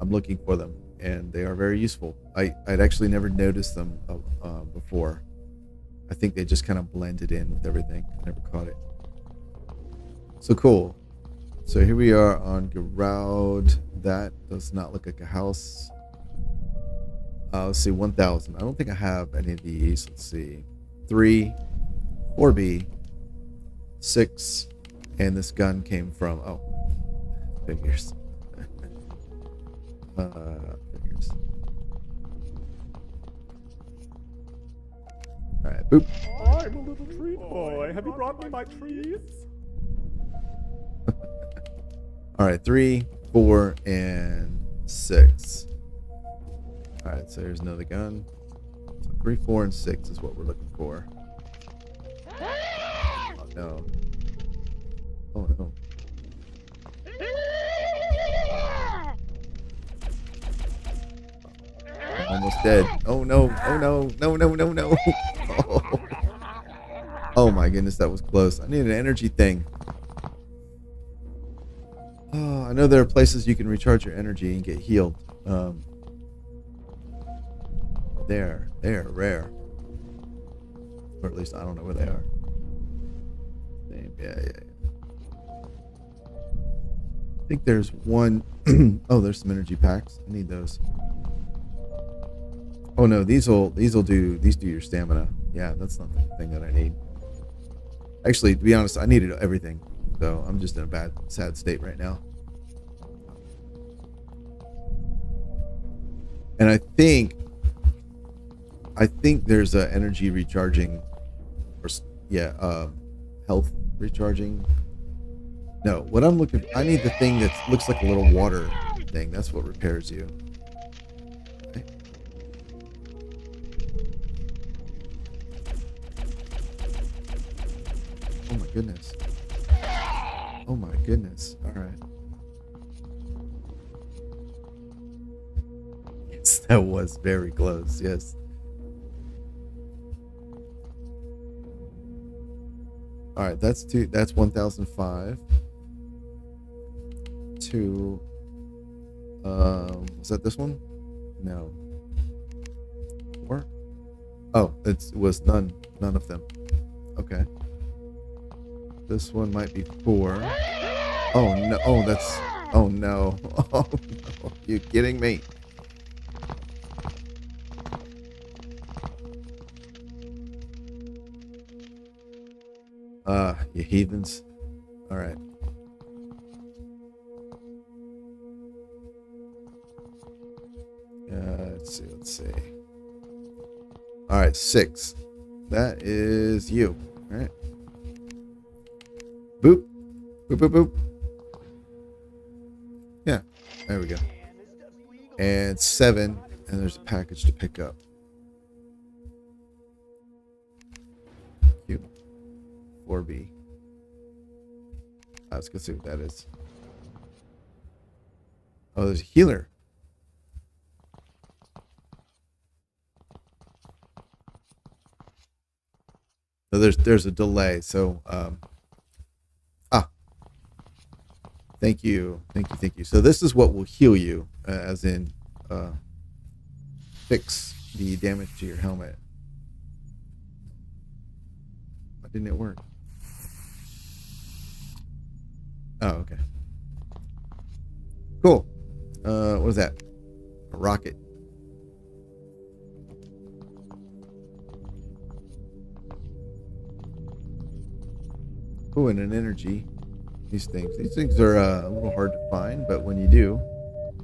looking for them, and they are very useful. I'd actually never noticed them before. I think they just kind of blended in with everything. I never caught it. So cool. So here we are on Giraud. That does not look like a house. Let's see, 1000. I don't think I have any of these. Let's see. 3, 4B, 6, and this gun came from, oh, figures. Figures. All right, boop. I'm a little treat boy. Have you brought me my treats? All right, 3, 4, and 6. All right, so here's another gun. So 3, 4, and 6 is what we're looking for. Oh no. Oh no. I'm almost dead. Oh no. Oh no. No. Oh. Oh my goodness, that was close. I need an energy thing. Oh, I know there are places you can recharge your energy and get healed. They're rare. Or at least I don't know where they are. Yeah. I think there's one. Oh, there's some energy packs. I need those. Oh no, these do your stamina. Yeah, that's not the thing that I need. Actually, to be honest, I needed everything. So I'm just in a sad state right now. And I think there's a energy recharging, or health recharging. No, what I'm looking for, I need the thing that looks like a little water thing. That's what repairs you. Okay. Oh my goodness. Oh my goodness. All right. Yes, that was very close. Yes. All right, that's 1005. 2. Was that this one? No. 4? Oh, it was none of them. Okay. This one might be 4. Oh no! Oh, that's. Oh no! Oh no! You kidding me? You heathens! All right. Let's see. All right, 6. That is you. All right. Boop. Boop, boop, boop. Yeah, there we go. And 7, and there's a package to pick up. Cute. 4B. Let's go see what that is. Oh, there's a healer. So there's a delay. So thank you. So this is what will heal you, as in fix the damage to your helmet. Why didn't it work? Oh, okay. Cool. What was that? A rocket. Oh, and an energy. These things are a little hard to find, but when you do,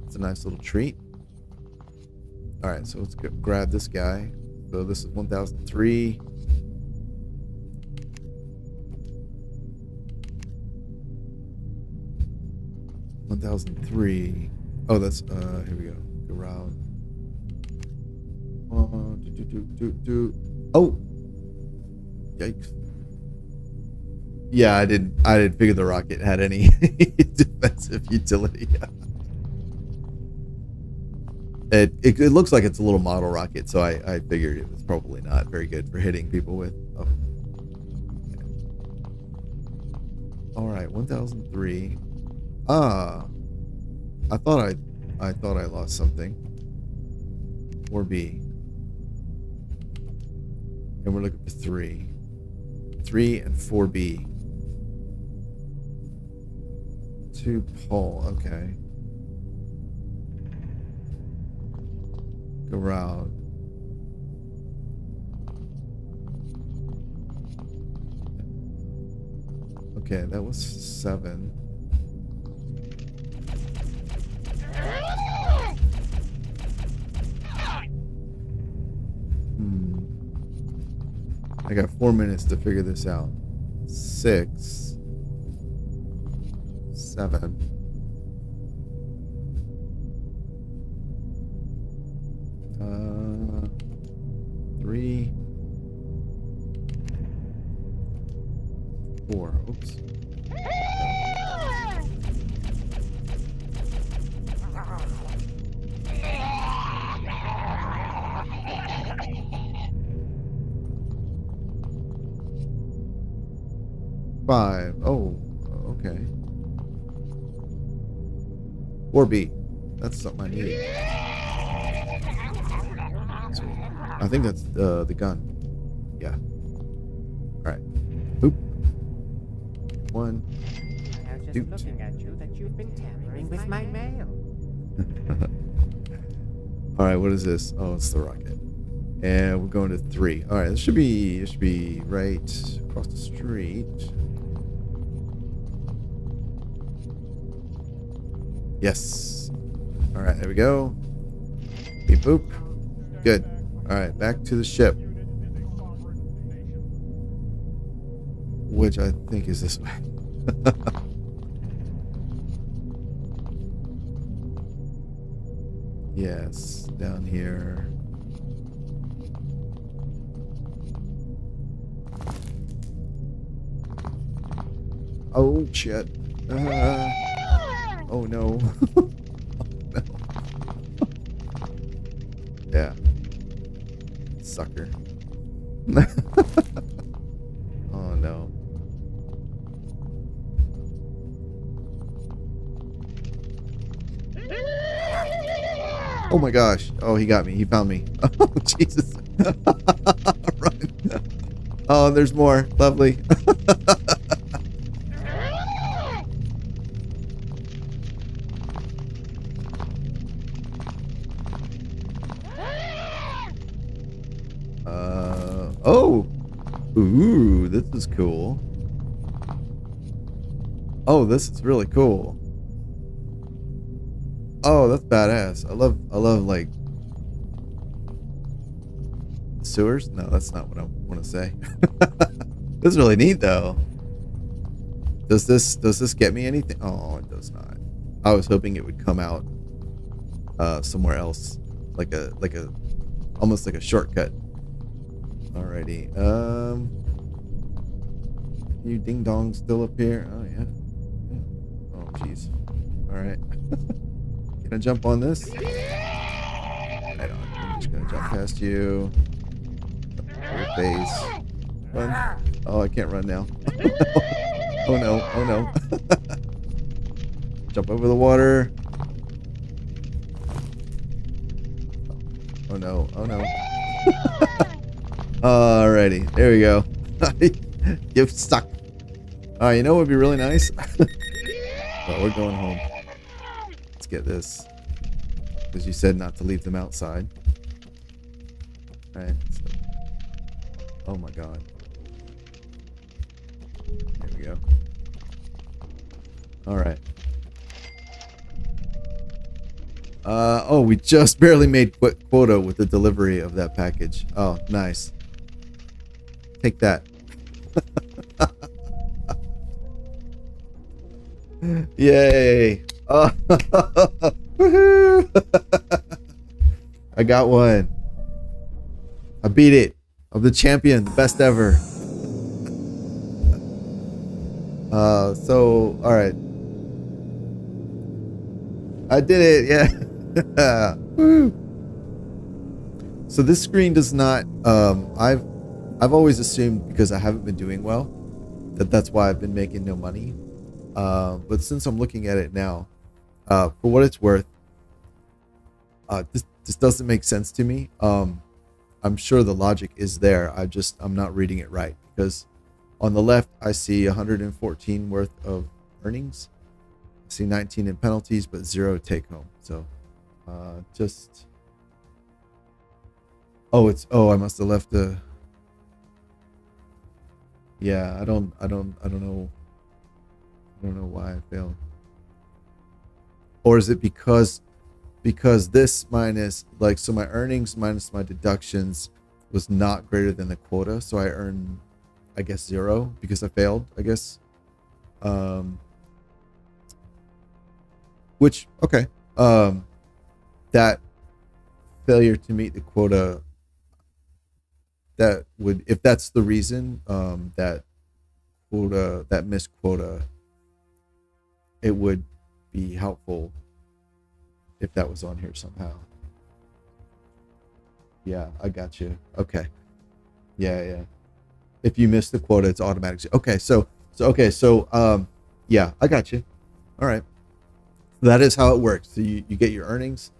it's a nice little treat. All right, so let's grab this guy. So this is 1003. Oh, that's here we go. Go around. Oh, yikes. Yeah, I didn't figure the rocket had any defensive utility. It looks like it's a little model rocket, so I figured it was probably not very good for hitting people with. Oh. All right, 1003. I thought I lost something. 4B. And we're looking for 3. 3 and 4B. To Paul, okay. Go around. Okay, that was 7. I got 4 minutes to figure this out. 6, 7. Uh, 3, 4. Oops. 5. Oh, okay. 4B. That's something I need. Sweet. I think that's the gun. Yeah. All right. Boop. 1. I was just looking at you that you've been tampering with my mail. All right. What is this? Oh, it's the rocket. And we're going to 3. All right. This should be right across the street. Yes. All right, there we go. Beep boop. Good. All right, back to the ship. Which I think is this way. Yes, down here. Oh, shit. Oh no. Oh, no. Yeah. Sucker. Oh no. Oh my gosh. Oh, he got me. He found me. Oh, Jesus. Run. Oh, there's more. Lovely. Oh. Ooh, this is cool. Oh, this is really cool. Oh, that's badass. I love like Sewers? No, that's not what I want to say. This is really neat though. Does this get me anything? Oh, it does not. I was hoping it would come out somewhere else, like a almost like a shortcut. Alrighty. You ding dong still up here? Oh yeah. Oh jeez. All right. Gonna jump on this. Right on. I'm just gonna jump past you. Your face. Run. Oh, I can't run now. Oh no. Oh no. Jump over the water. Oh no. Oh no. Alrighty. There we go. You're stuck. You know what would be really nice? Well, we're going home. Let's get this. Because you said not to leave them outside. Alright. So. Oh my god. There we go. Alright. Oh, we just barely made quota with the delivery of that package. Oh, nice. Take that. Yay. Oh. Woohoo. I got one. I beat it. I'm the champion, the best ever. So, all right. I did it. Yeah. Woo. So this screen does not, I've always assumed, because I haven't been doing well, that's why I've been making no money. But since I'm looking at it now, for what it's worth, this doesn't make sense to me. I'm sure the logic is there. I'm not reading it right, because on the left I see 114 worth of earnings. I see 19 in penalties, but 0 take home. So I must have left the. Yeah, I don't know. I don't know why I failed. Or is it because this minus, like, so my earnings minus my deductions was not greater than the quota, so I earned, I guess, 0 because I failed, I guess. Which, okay. That failure to meet the quota, that would, if that's the reason, that missed quota, it would be helpful if that was on here somehow. Yeah, I got you. Okay. Yeah. If you miss the quota, it's automatic. Okay, so yeah, I got you. All right. That is how it works. So you get your earnings,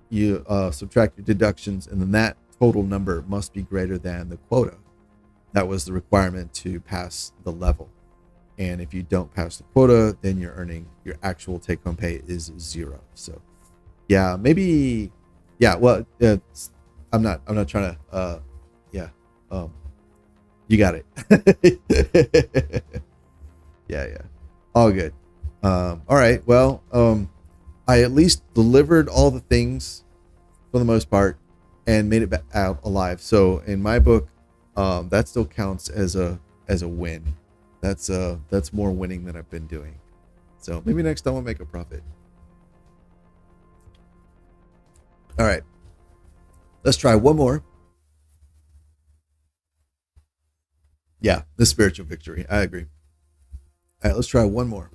you subtract your deductions, and then that total number must be greater than the quota. That was the requirement to pass the level. And if you don't pass the quota, then your actual take-home pay is 0. So, yeah, maybe, yeah. Well, I'm not trying to. Yeah. You got it. Yeah. All good. All right. Well, I at least delivered all the things for the most part and made it out alive. So in my book, that still counts as a win. That's more winning than I've been doing. So maybe next time I'll make a profit. All right. Let's try one more. Yeah, the spiritual victory. I agree. All right, let's try one more.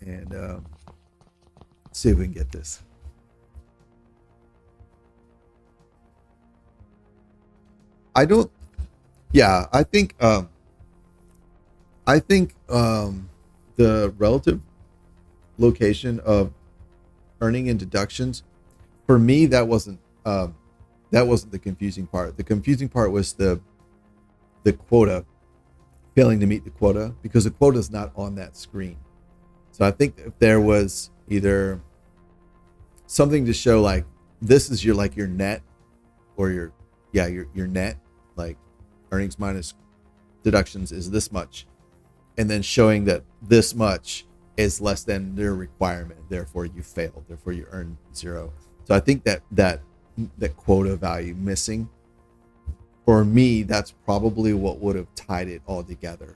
And see if we can get this. I think the relative location of earning and deductions, for me, that wasn't the confusing part. The confusing part was the quota, failing to meet the quota, because the quota is not on that screen. So I think if there was either something to show, like, this is your net, or your net, like earnings minus deductions is this much, and then showing that this much is less than their requirement, therefore you failed, therefore you earn 0. So I think that that quota value missing. For me, that's probably what would have tied it all together.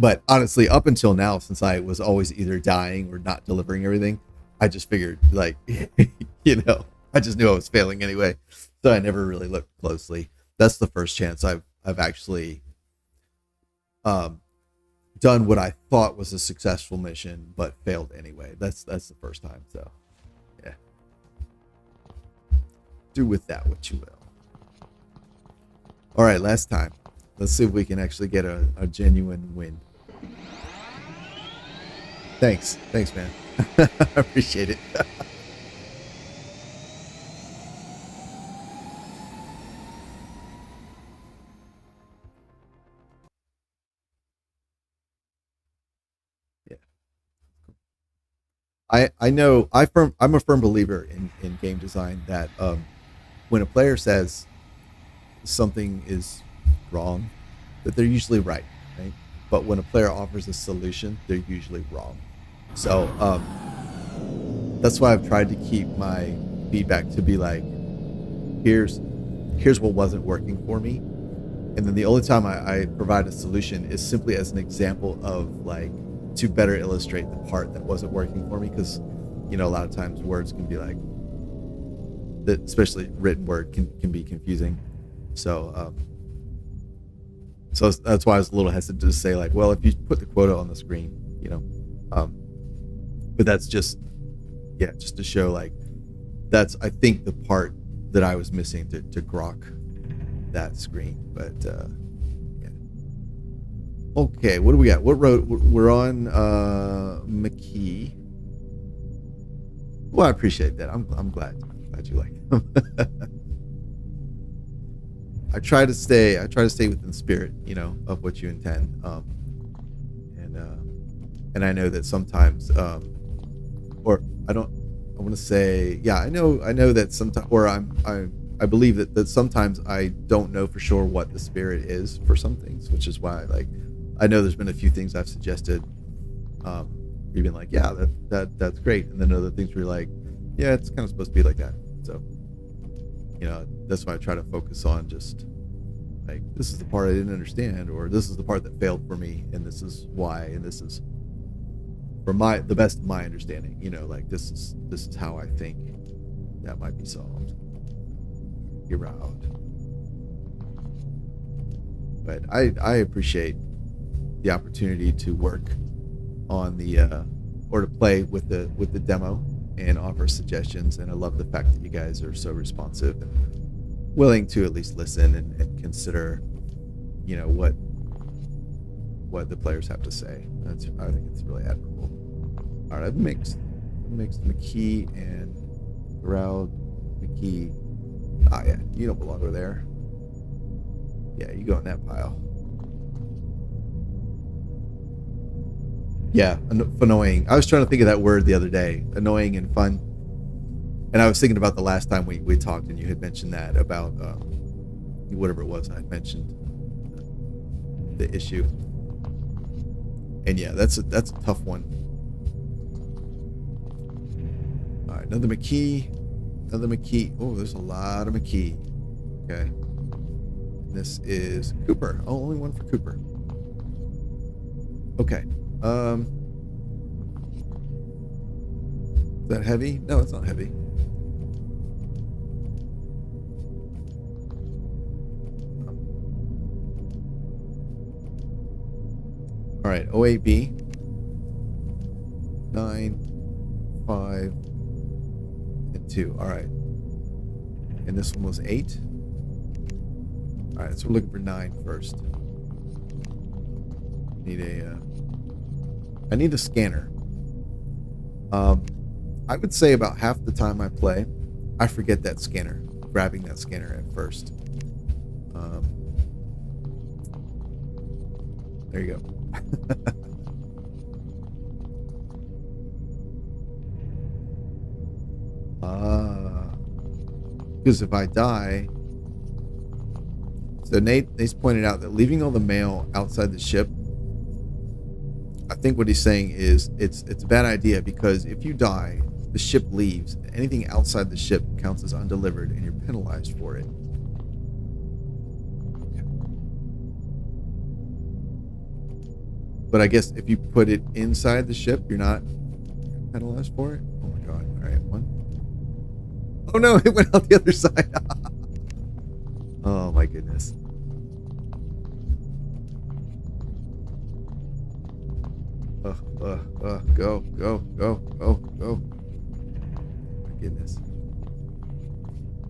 But honestly, up until now, since I was always either dying or not delivering everything, I just figured, like, I just knew I was failing anyway. So I never really looked closely. That's the first chance I've actually done what I thought was a successful mission, but failed anyway. That's the first time. So, yeah. Do with that what you will. All right, last time. Let's see if we can actually get a genuine win. Thanks, man. I appreciate it. Yeah. I know I'm a firm believer in game design that when a player says something is wrong, that they're usually right? But when a player offers a solution, they're usually wrong. So that's why I've tried to keep my feedback to be like, here's what wasn't working for me, and then the only time I provide a solution is simply as an example of, like, to better illustrate the part that wasn't working for me, because a lot of times words can be like that, especially written word can be confusing. So so that's why I was a little hesitant to say, like, well, if you put the quota on the screen, but that's just to show, like, that's, I think, the part that I was missing to grok that screen. But yeah. Okay, what do we got? What road? We're on McKee. Well, I appreciate that. I'm glad you like it. I try to stay within the spirit, of what you intend. And I know that sometimes, or I want to say, yeah, I know that sometimes, or I believe that sometimes I don't know for sure what the spirit is for some things, which is why, like, I know there's been a few things I've suggested, you've been like, yeah, that's great, and then other things where you're like, yeah, it's kind of supposed to be like that. So, that's why I try to focus on just, like, this is the part I didn't understand, or this is the part that failed for me, and this is why, and this is for the best of my understanding. Like, this is how I think that might be solved. You're out. But I appreciate the opportunity to work on the or to play with the demo and offer suggestions, and I love the fact that you guys are so responsive and willing to at least listen and consider what the players have to say. I think it's really admirable. All right, I've mixed McKee and Gerald. McKee, yeah, you don't belong over there. Yeah, you go in that pile. Yeah, annoying. I was trying to think of that word the other day, annoying and fun. And I was thinking about the last time we talked, and you had mentioned that about whatever it was I had mentioned, the issue. And yeah, that's a tough one. All right, another McKee. Oh, there's a lot of McKee. Okay. This is Cooper. Oh, only one for Cooper. Okay. Is that heavy? No, it's not heavy. All right, OAB. 9, 5, and 2. All right. And this one was 8. All right, so we're looking for 9 first. I need a scanner. I would say about half the time I play, I forget that scanner, grabbing that scanner at first. There you go. Because if I die, so Nate's pointed out that leaving all the mail outside the ship, I think what he's saying is it's a bad idea, because if you die, the ship leaves. Anything outside the ship counts as undelivered, and you're penalized for it. Okay. But I guess if you put it inside the ship, you're not penalized for it. Oh my god! All right, one. Oh no! It went out the other side. Oh my goodness. Go, go, go, go, go. My goodness.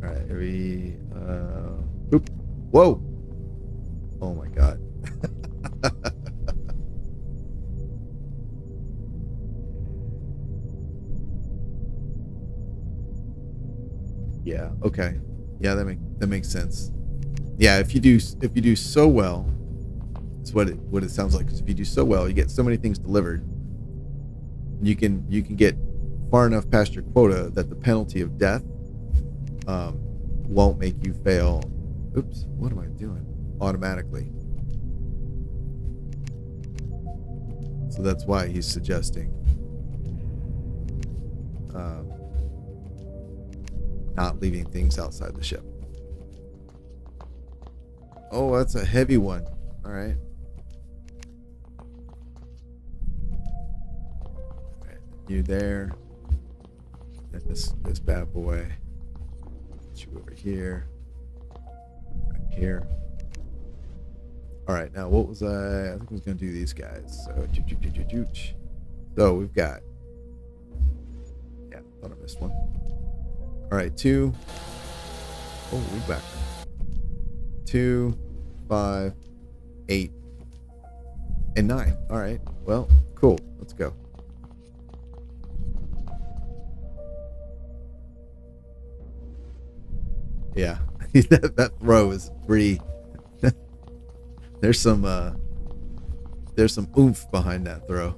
Alright, here we boop. Whoa! Oh my god. Yeah, okay. Yeah, that makes sense. Yeah, if you do so well, it's what it sounds like. Because if you do so well, you get so many things delivered. You can get far enough past your quota that the penalty of death won't make you fail. Oops, what am I doing? Automatically. So that's why he's suggesting not leaving things outside the ship. Oh, that's a heavy one. All right. You there. And this bad boy. Get you over here. Right here. Alright, now what was I think I was gonna do these guys. So we've got, yeah, thought I missed one. Alright, 2. Oh, we back. 2, 5, 8, and 9. Alright, well, cool. Let's go. Yeah, that throw is pretty. There's some oomph behind that throw.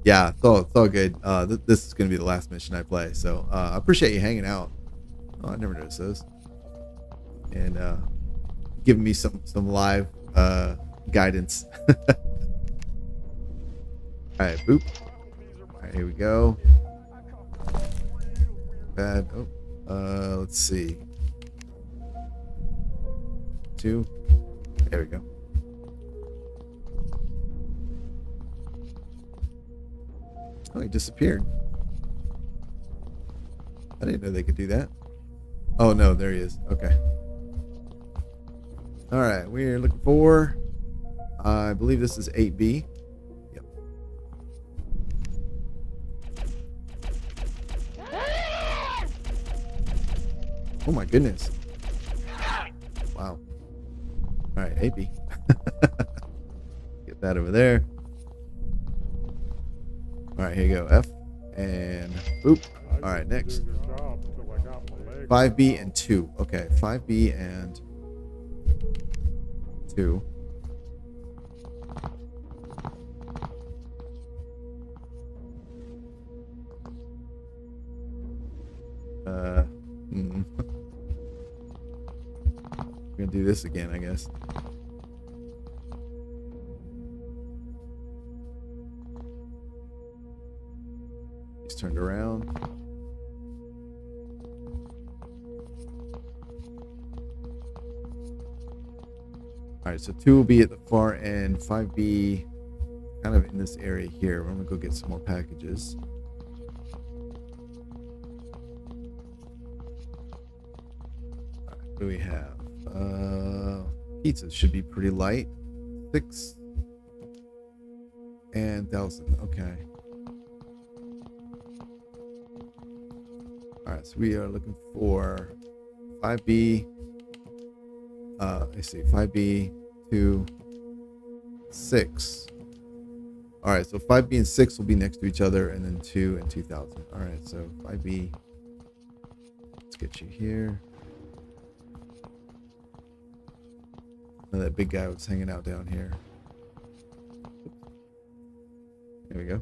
Yeah, it's all good. This is gonna be the last mission I play, so I appreciate you hanging out. Oh, I never noticed those, and giving me some live guidance. All right, boop. All right, here we go. Bad. Oh. Let's see. 2. There we go. Oh, he disappeared. I didn't know they could do that. Oh no, there he is. Okay. All right, we're looking for. I believe this is 8B. Yep. Oh my goodness. Wow. All right, AB. Get that over there. All right, here you go. F and boop. All right, next. 5B and 2. Okay, 5B and 2. We're gonna do this again, I guess. He's turned around. Alright, so 2 will be at the far end, 5B kind of in this area here. We're gonna go get some more packages. Alright, what do we have? Pizzas should be pretty light. 6 and 1,000. Okay. Alright, so we are looking for 5B. Let's see, 5B, 2, 6. Alright, so 5B and 6 will be next to each other, and then 2 and 2,000. Alright, so 5B. Let's get you here. Now that big guy was hanging out down here. There we go.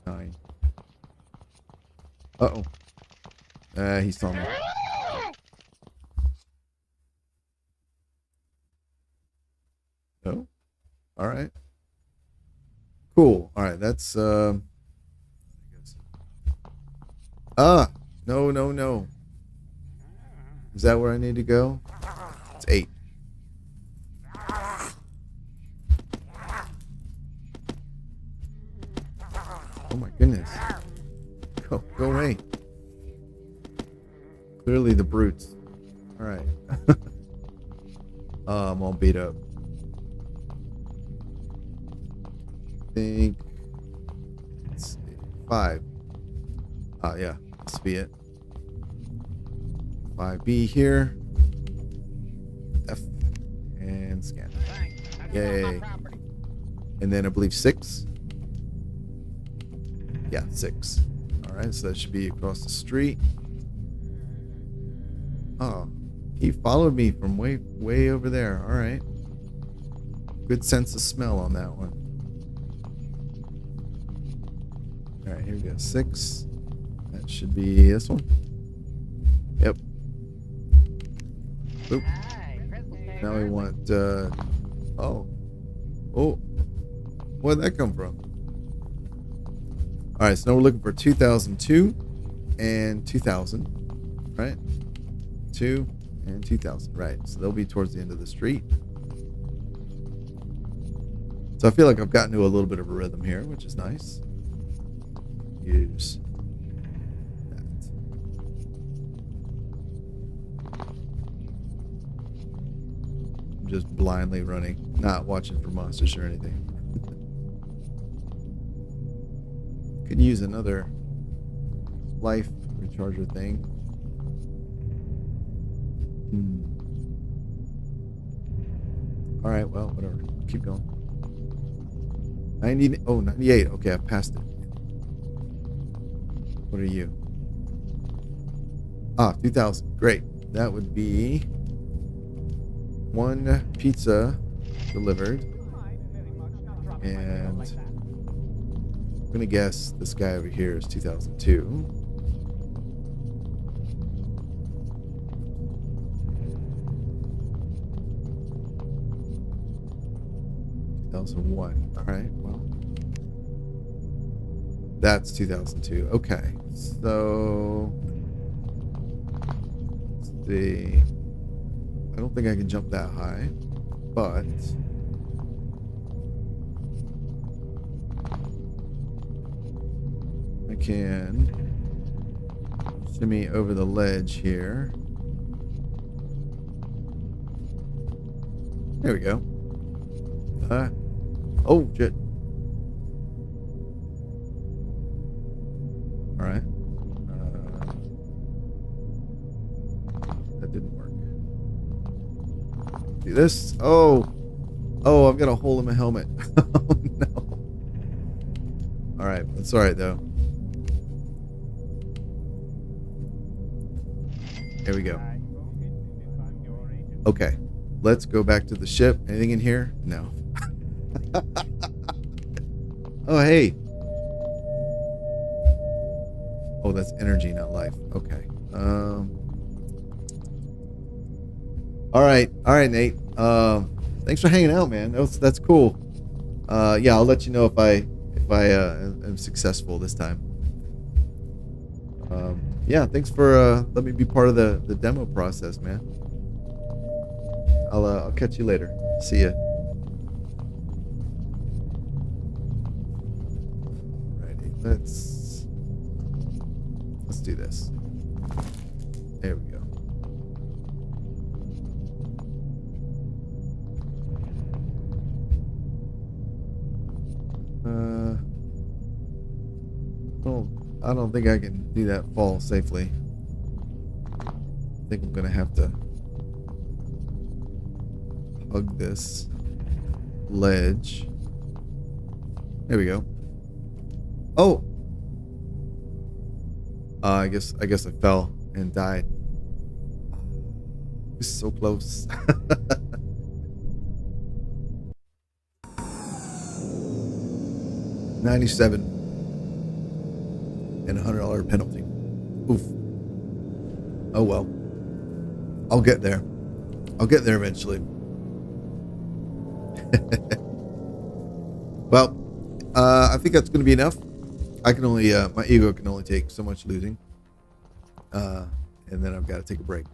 9. Uh-oh. He saw me. Oh, all right. Cool. All right, that's no, no, no. Is that where I need to go? It's 8. Oh my goodness. Go away. Clearly the brutes. All right. I'm all beat up. I think it's 5. Yeah, this be it. 5B here. F and scan. Yay. And then I believe 6. Yeah, 6. All right, so that should be across the street. Oh, he followed me from way over there. All right. Good sense of smell on that one. All right, here we go. 6. That should be this one. Yep. Oop. Now we want, oh, where'd that come from? All right, so now we're looking for 2002 and 2000, right? 2 and 2000, right? So they'll be towards the end of the street. So I feel like I've gotten to a little bit of a rhythm here, which is nice. Use that. I'm just blindly running, not watching for monsters or anything. Could use another life recharger thing. All right, well, whatever. Keep going. 98. Okay, I passed it. What are you? 2000. Great. That would be 1 pizza delivered. And I'm going to guess this guy over here is 2002. 2001. All right, well, that's 2002. Okay, so let's see. I don't think I can jump that high, but I can shimmy over the ledge here. There we go. Oh, shit. All right. That didn't work. See this? Oh, I've got a hole in my helmet. Oh, no. All right. That's all right, though. There we go. Okay. Let's go back to the ship. Anything in here? No. Oh, hey. Oh, that's energy, not life. Okay. All right, Nate. Thanks for hanging out, man. That's cool. Yeah, I'll let you know if I am successful this time. Yeah, thanks for letting me be part of the demo process, man. I'll catch you later. See ya. Let's do this. There we go. I don't think I can do that fall safely. I think I'm gonna have to hug this ledge. There we go. Oh, I guess I fell and died. It's so close. $97 and $100 penalty. Oof. Oh well. I'll get there. I'll get there eventually. Well, I think that's going to be enough. I can only my ego can only take so much losing, and then I've got to take a break.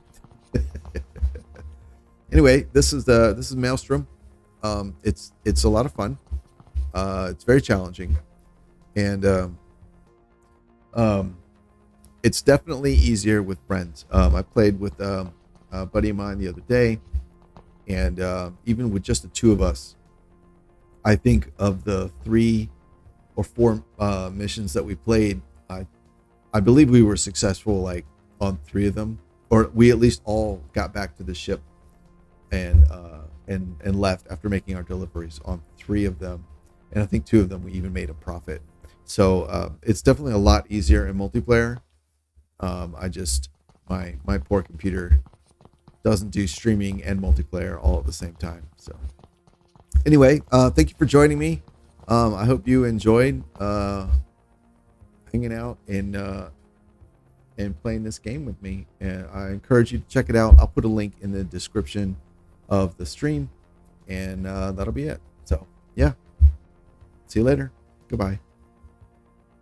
Anyway, this is Maelstrom. It's a lot of fun. It's very challenging, and it's definitely easier with friends. I played with a buddy of mine the other day, and even with just the two of us, I think of the 3 or 4 missions that we played, I believe we were successful like on 3 of them, or we at least all got back to the ship and left after making our deliveries on 3 of them, and I think 2 of them we even made a profit. So it's definitely a lot easier in multiplayer. I just my poor computer doesn't do streaming and multiplayer all at the same time. So anyway, thank you for joining me. I hope you enjoyed hanging out and playing this game with me. And I encourage you to check it out. I'll put a link in the description of the stream, and that'll be it. So yeah, see you later. Goodbye.